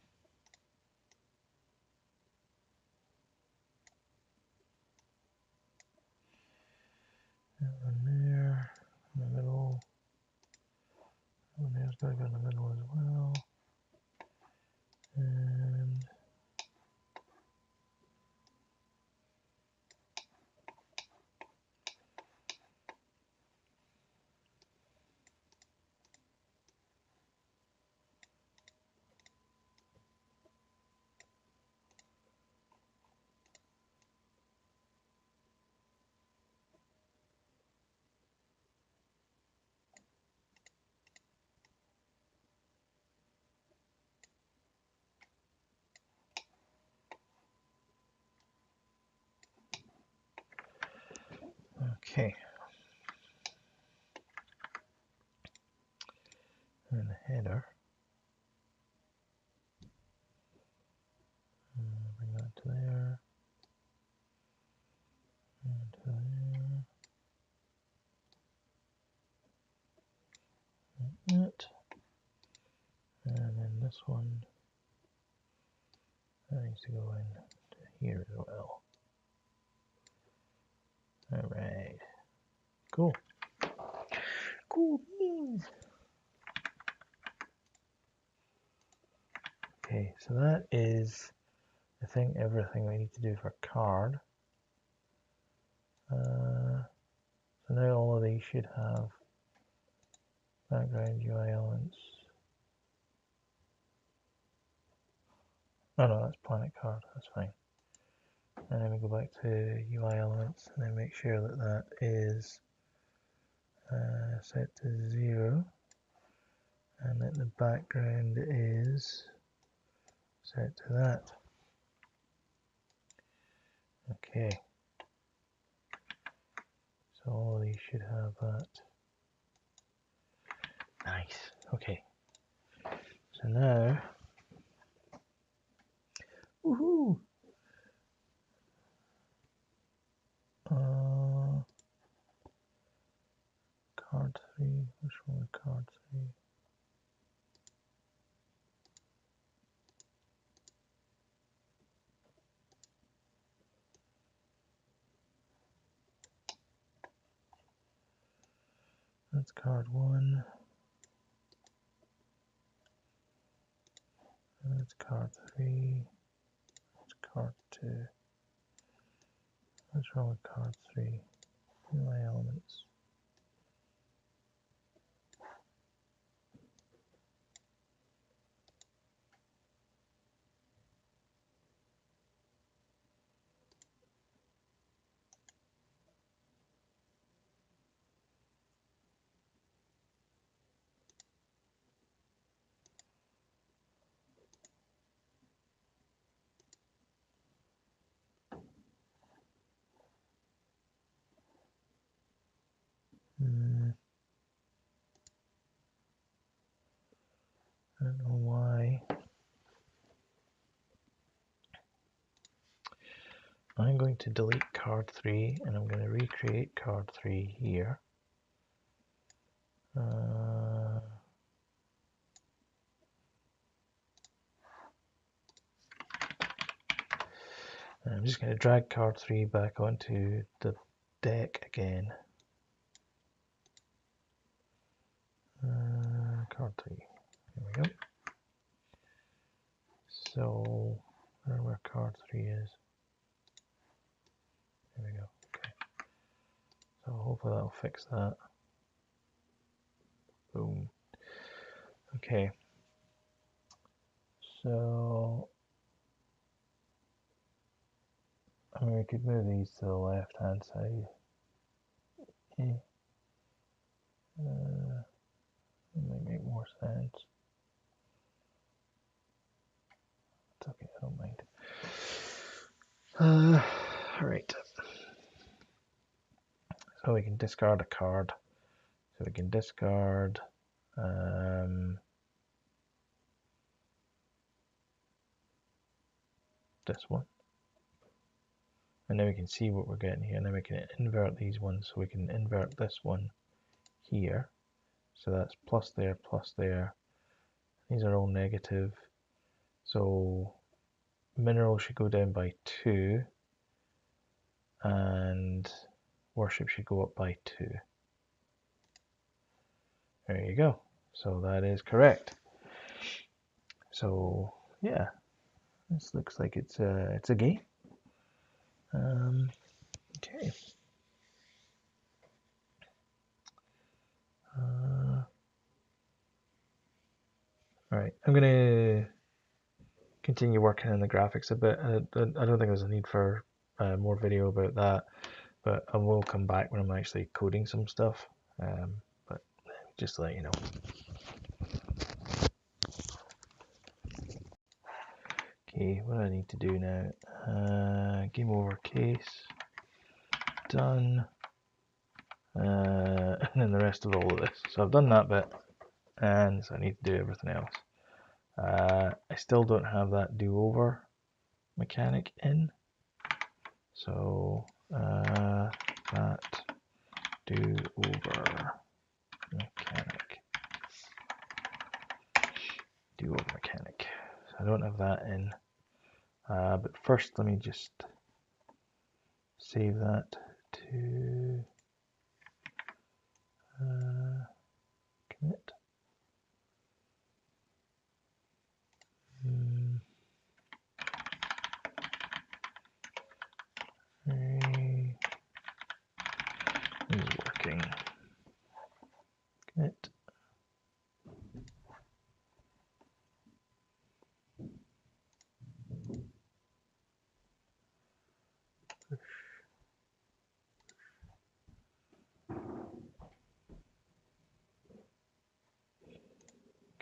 S1: And one there. In the middle. One there's got to go in the middle as well. And okay. And the header. Bring that to there. And to there. Like that. And then this one. That needs to go in to here as well. Alright. Cool. Cool beans. Okay, so that is, I think, everything we need to do for card. So now all of these should have background UI elements. Oh no, that's planet card, that's fine. And then we go back to UI elements and then make sure that that is set to 0 and that the background is set to that. Okay. So all of these should have that. Nice. Okay. So now, woohoo! Card 3. Which one was card 3? That's card 1. That's card 3. That's card 2. What's wrong with card 3? UI elements. I don't know why. I'm going to delete card 3 and I'm going to recreate card 3 here. I'm just just going to drag card 3 back onto the deck again. Card 3. There we go. So, I don't know where card 3 is. There we go. Okay. So hopefully that'll fix that. Boom. Okay. So, I mean, we could move these to the left hand side. It might make more sense. It's okay, I don't mind. Alright. So we can discard a card. So we can discard this one. And then we can see what we're getting here. And then we can invert these ones. So we can invert this one here. So that's plus there, plus there. These are all negative. So mineral should go down by 2. And worship should go up by 2. There you go. So that is correct. So yeah, this looks like it's a game. Okay. All right, I'm gonna continue working on the graphics a bit. I don't think there's a need for more video about that, but I will come back when I'm actually coding some stuff. But just to let you know. Okay, what do I need to do now? Game over case. Done. And then the rest of all of this. So I've done that bit, and so I need to do everything else. I still don't have that do-over mechanic in. So that do-over mechanic. Do-over mechanic. So I don't have that in. But first, let me just save that to commit. Is working. Commit.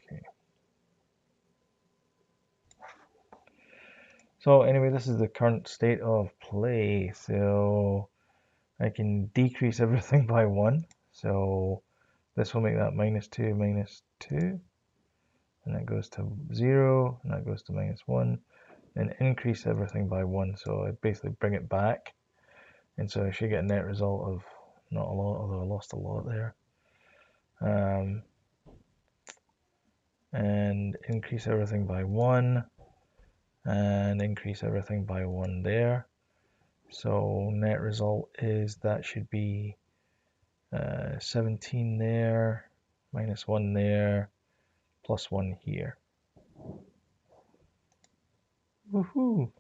S1: Okay. So anyway, this is the current state of play. So I can decrease everything by 1. So this will make that -2, -2. And that goes to 0, and that goes to -1. And increase everything by 1. So I basically bring it back. And so I should get a net result of not a lot, although I lost a lot there. And increase everything by 1. And increase everything by 1 there. So net result is that should be 17 there, -1 there, +1 here. Woohoo!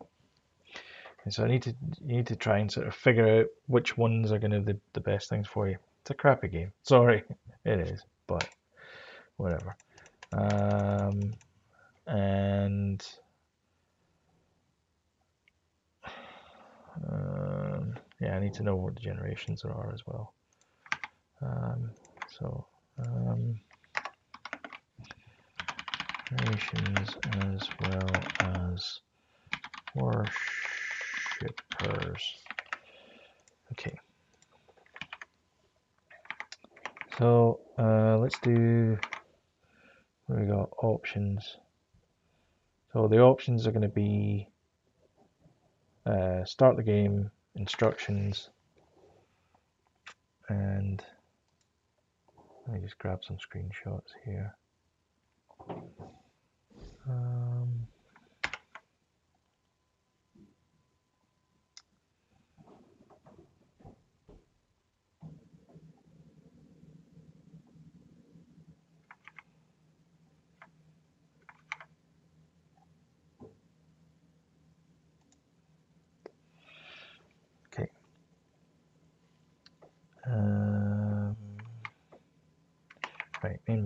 S1: And so you need to try and sort of figure out which ones are going to be the best things for you. It's a crappy game. Sorry, it is, but whatever. Yeah, I need to know what the generations are as well. Generations as well as worshippers. Okay. So let's do, where we got options. So the options are going to be start the game, instructions, and let me just grab some screenshots here.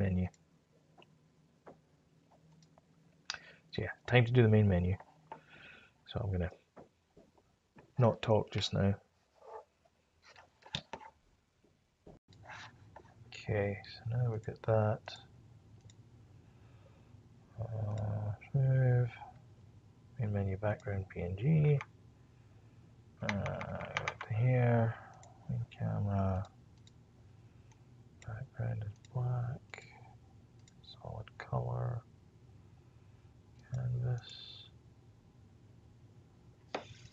S1: menu. So yeah, time to do the main menu. So I'm gonna not talk just now. Okay, so now we've got that. Move. Main menu background PNG. Go to here. Main camera. Background is black. Solid color. Canvas.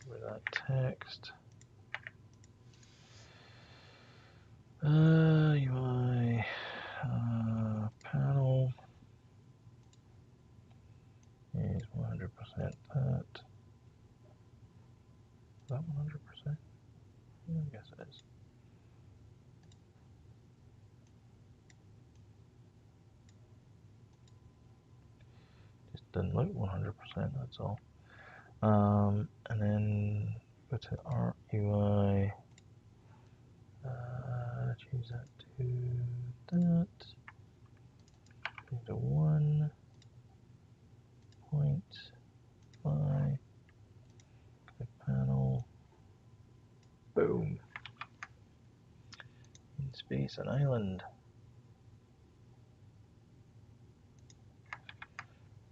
S1: With that text. UI. Panel. Is 100% that. Is that 100%? I guess it is. Just didn't look 100%, that's all. And then go to Art UI. Change that to that. To 1.5. Click panel. Boom. In space and island.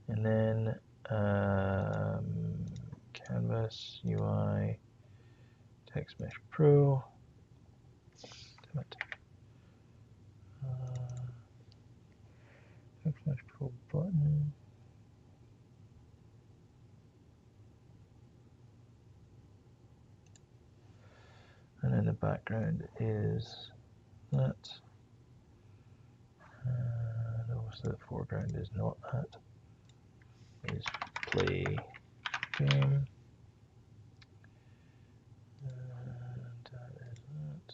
S1: And then Canvas UI Text Mesh Pro. Damn it. Text Mesh Pro button. And then the background is that. And obviously the foreground is not that. Is play game. And that is that.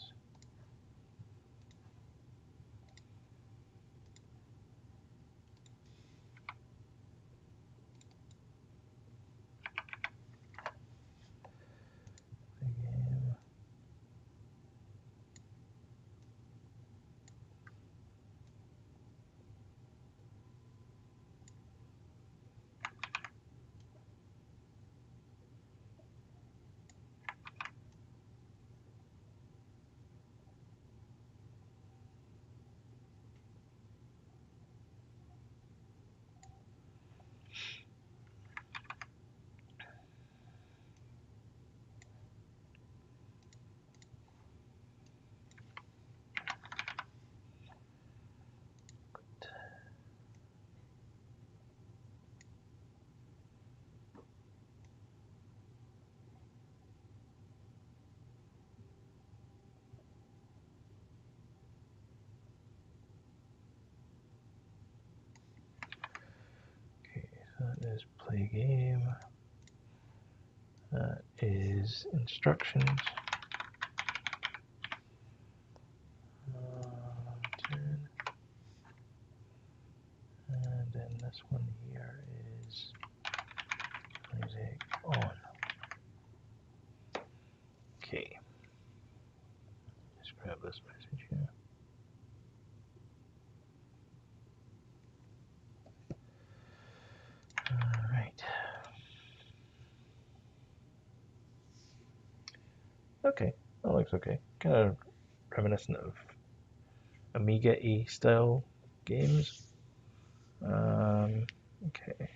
S1: Play game. That is play game. That is instructions. Turn. And then this one here is music on. Okay. Just grab this message here. All right. Okay, that looks okay. Kind of reminiscent of Amiga-y style games. Okay.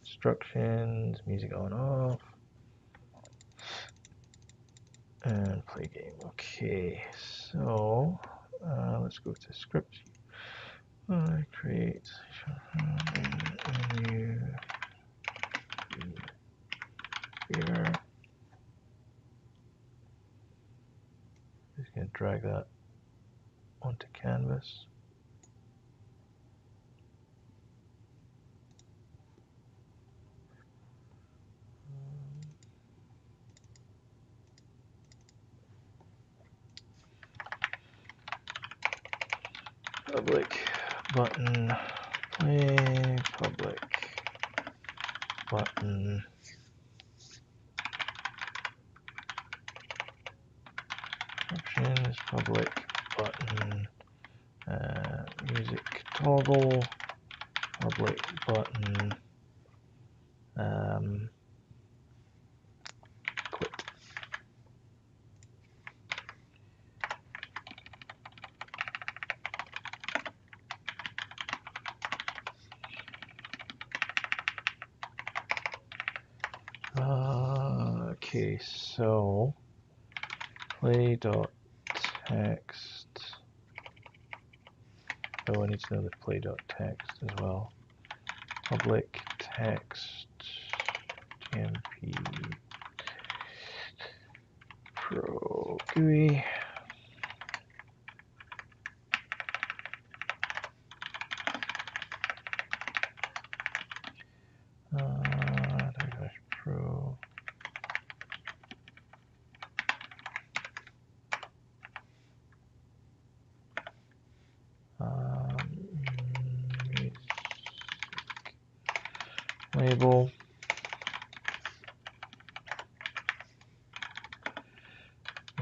S1: Instructions, music on off, and play game. Okay, so let's go to script. Create menu here. Just gonna drag that onto canvas. Public button, play, public button, options, public button, music toggle, public button, quit. Okay, so play.text. Oh, I need to know the play.text as well. Public text GMP Pro GUI. Pro. Label.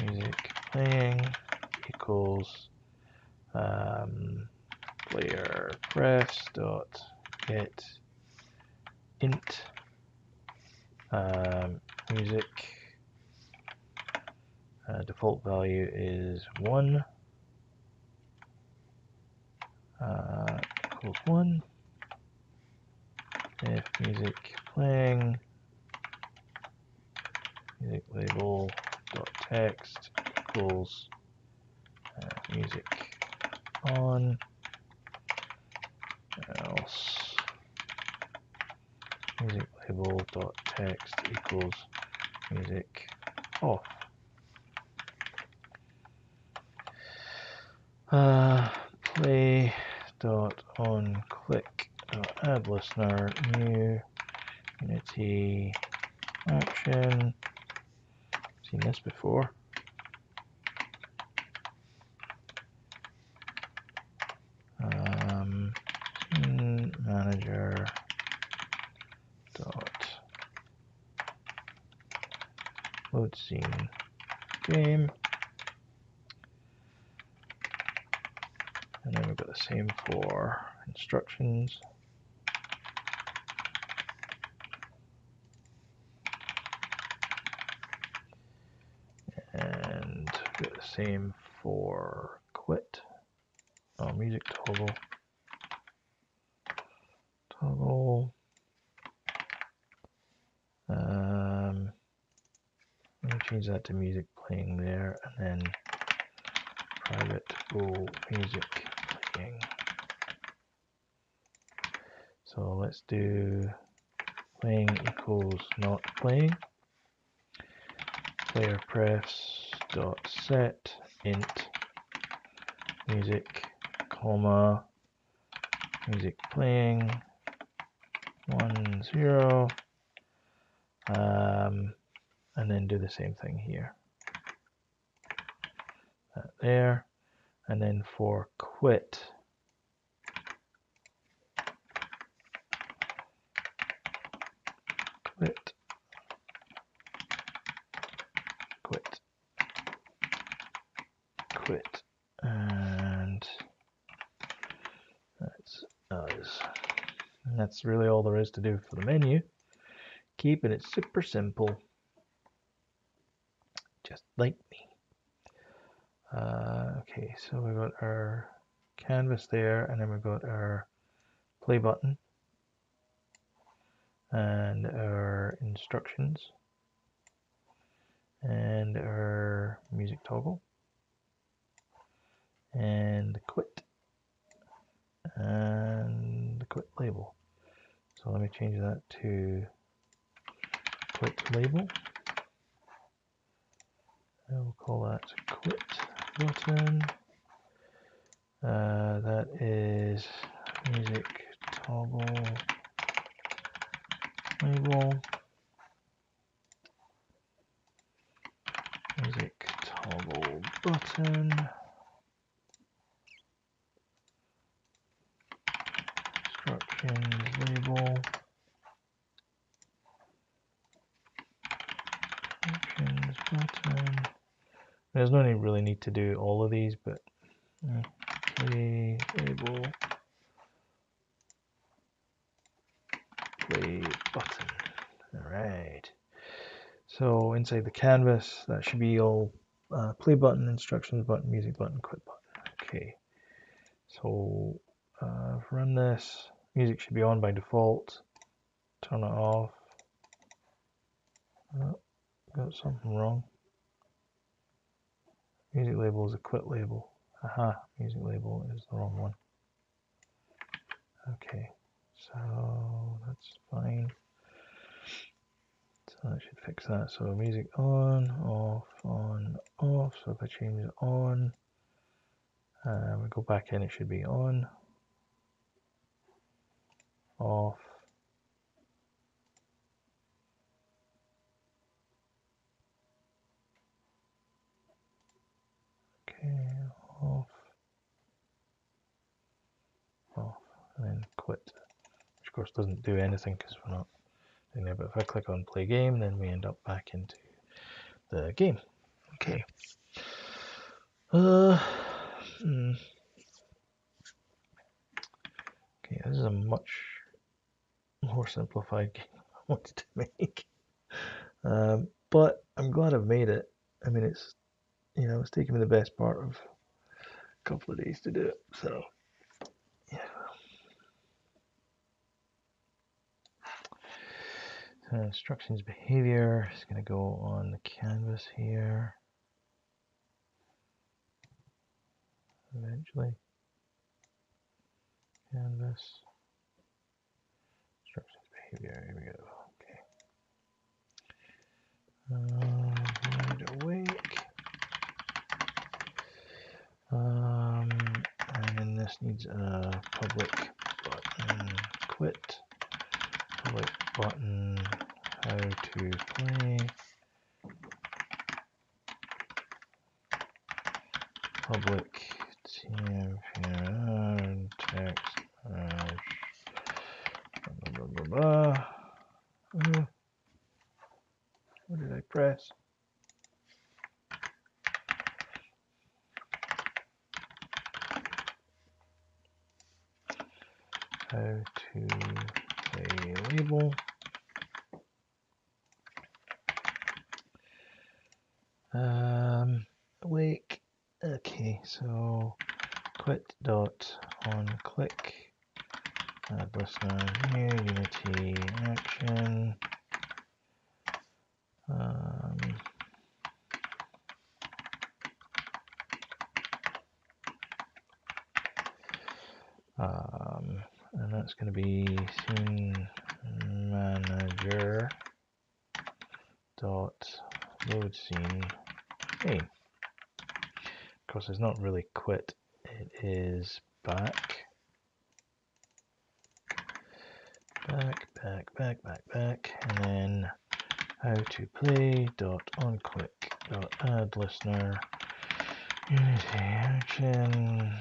S1: Music playing equals player prefs dot get int music default value is 1 equals 1 if music playing music label dot text equals music on, else music label dot text equals music off. Play dot on click dot add listener new Unity action. Seen this before. Scene manager dot load scene game, and then we've got the same for instructions. And we've got the same for quit. Oh, music toggle. Let me change that to music playing there, and then private music playing. So let's do playing equals not playing. Player prefs dot set int music comma music playing 1 0, and then do the same thing here. That there, and then for quit, quit, and that's us. And that's really all there is to do for the menu. Keeping it super simple, just like me. Okay, so we've got our canvas there, and then we've got our play button and our instructions and our music toggle and the quit and the quit label. So let me change that to quit label. I will call that quit button. That is music toggle label. Music toggle button. Instructions label. Instructions button. There's no really need to do all of these, but play label button. Alright. So inside the canvas, that should be all play button, instructions button, music button, quit button. Okay. So run this. Music should be on by default. Turn it off. Oh, got something wrong. Music label is a quit label. Aha, music label is the wrong one. Okay, so that's fine. So that should fix that. So music on, off, on, off. So if I change it on, we go back in, it should be on, off. Okay, off, off, and then quit. Which of course doesn't do anything because we're not doing there. But if I click on play game, then we end up back into the game. Okay. Okay, this is a much more simplified game I wanted to make. But I'm glad I've made it. I mean, it's taken me the best part of a couple of days to do it. So, yeah. So instructions behavior is going to go on the canvas here. Eventually, canvas instructions behavior. Here we go. Okay. Awake. And then this needs a public button quit. Public button how to play. Public champion text blah blah blah blah. What did I press? How to play label. Awake. Okay, so quit dot on click. Add listener here. Unity action. And that's going to be scene manager dot load scene game. Of course, it's not really quit, it is back, and then how to play dot on click dot add listener unity action.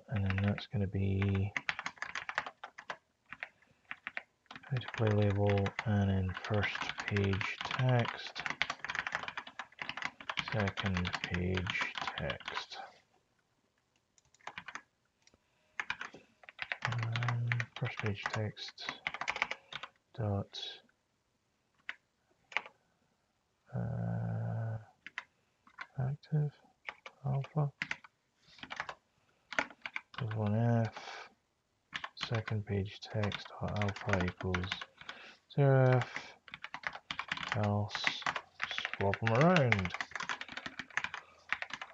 S1: And then that's going to be how to play label, and then first page text, second page text. First page text dot active alpha equals 1F. Second page text dot alpha equals 0F. Else swap them around.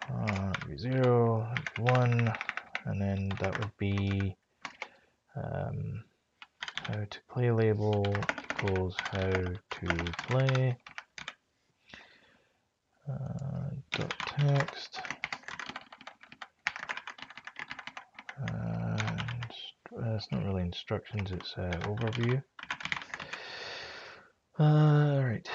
S1: That'd be 0, 1, and then that would be how to play label equals how to play dot text, and it's not really instructions, it's overview. Right.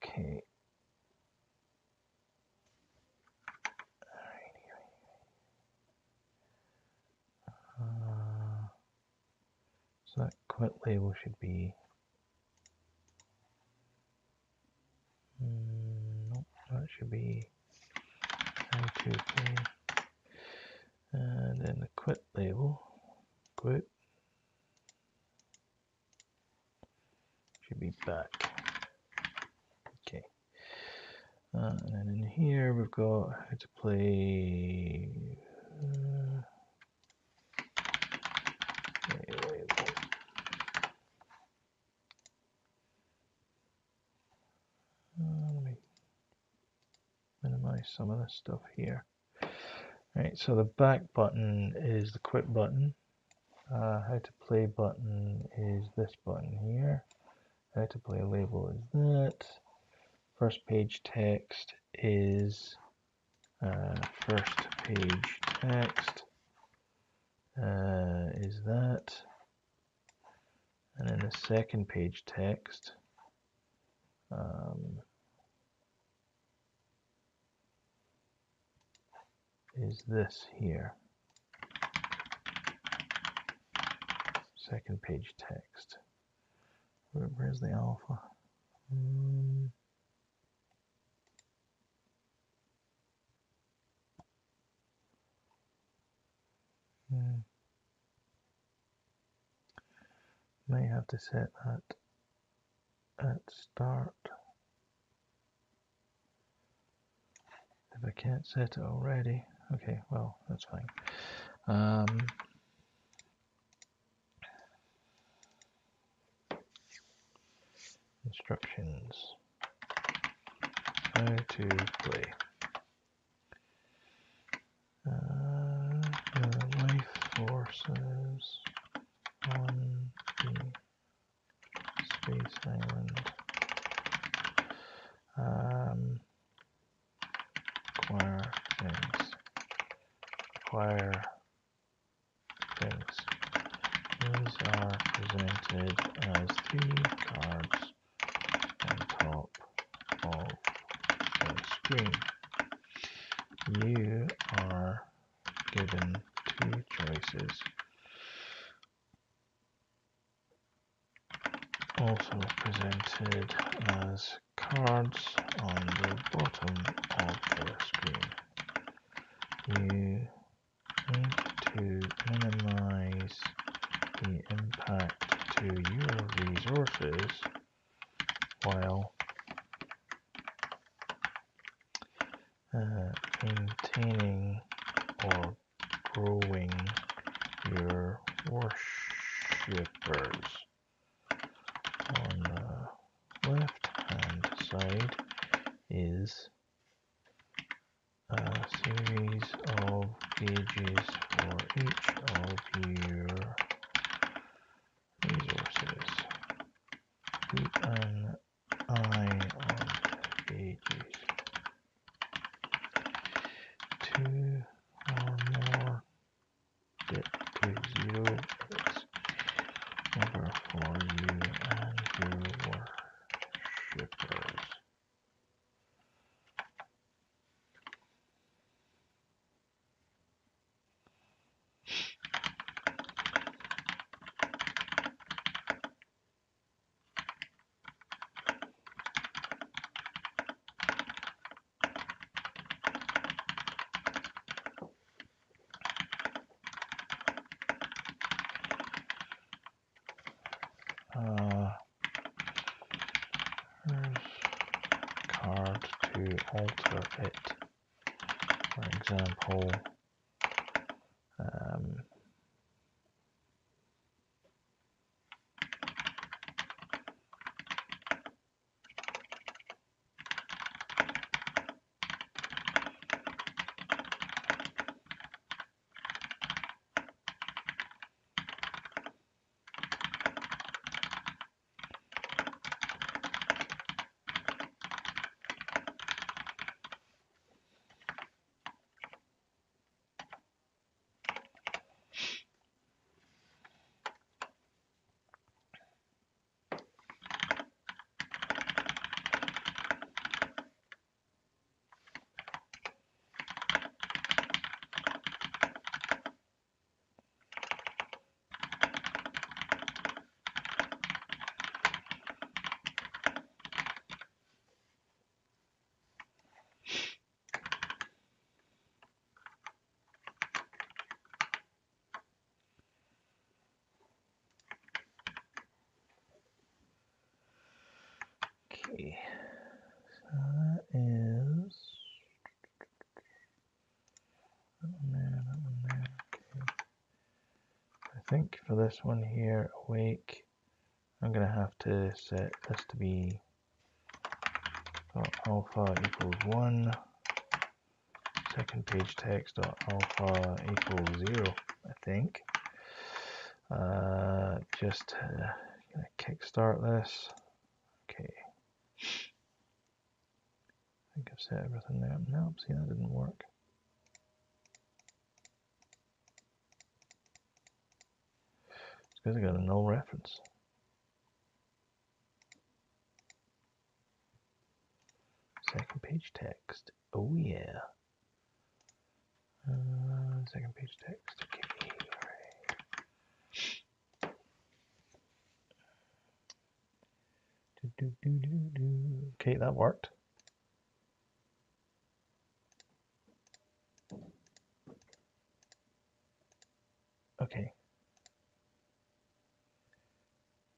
S1: Okay, quit label should be, nope, that should be how to play. And then the quit label, quit, should be back. Okay. And then in here we've got how to play label. Let me minimize some of this stuff here. Right, so the back button is the quit button. How to play button is this button here. How to play label is that. First page text is first page text is that. And then the second page text is this here. Second page text. Where's the alpha? May have to set that at start. If I can't set it already, okay, well, that's fine. Instructions. How to play. Life forces on the space island. Acquire things. Acquire things. These are presented as 3 cards on top of the screen. You are given 2 choices. Also presented as cards on the bottom of the screen. You need to minimize the impact to your resources while maintaining or growing your worshippers. On the left hand side is a series of gauges for each of your resources. Keep an eye on the gauges. 2 or more dip to 0 is never for you and your worshippers. Here's card to alter it. For example, Okay, so that is that one there, that one there. Okay. I think for this one here, awake, I'm going to have to set this to be alpha equals 1, second page text alpha equals 0, I think. Just gonna kickstart this. Okay. I think I've set everything there. Nope, see, that didn't work. It's because I got a null reference. Second page text. Oh yeah. Second page text. Okay. Right. Okay, that worked. Okay,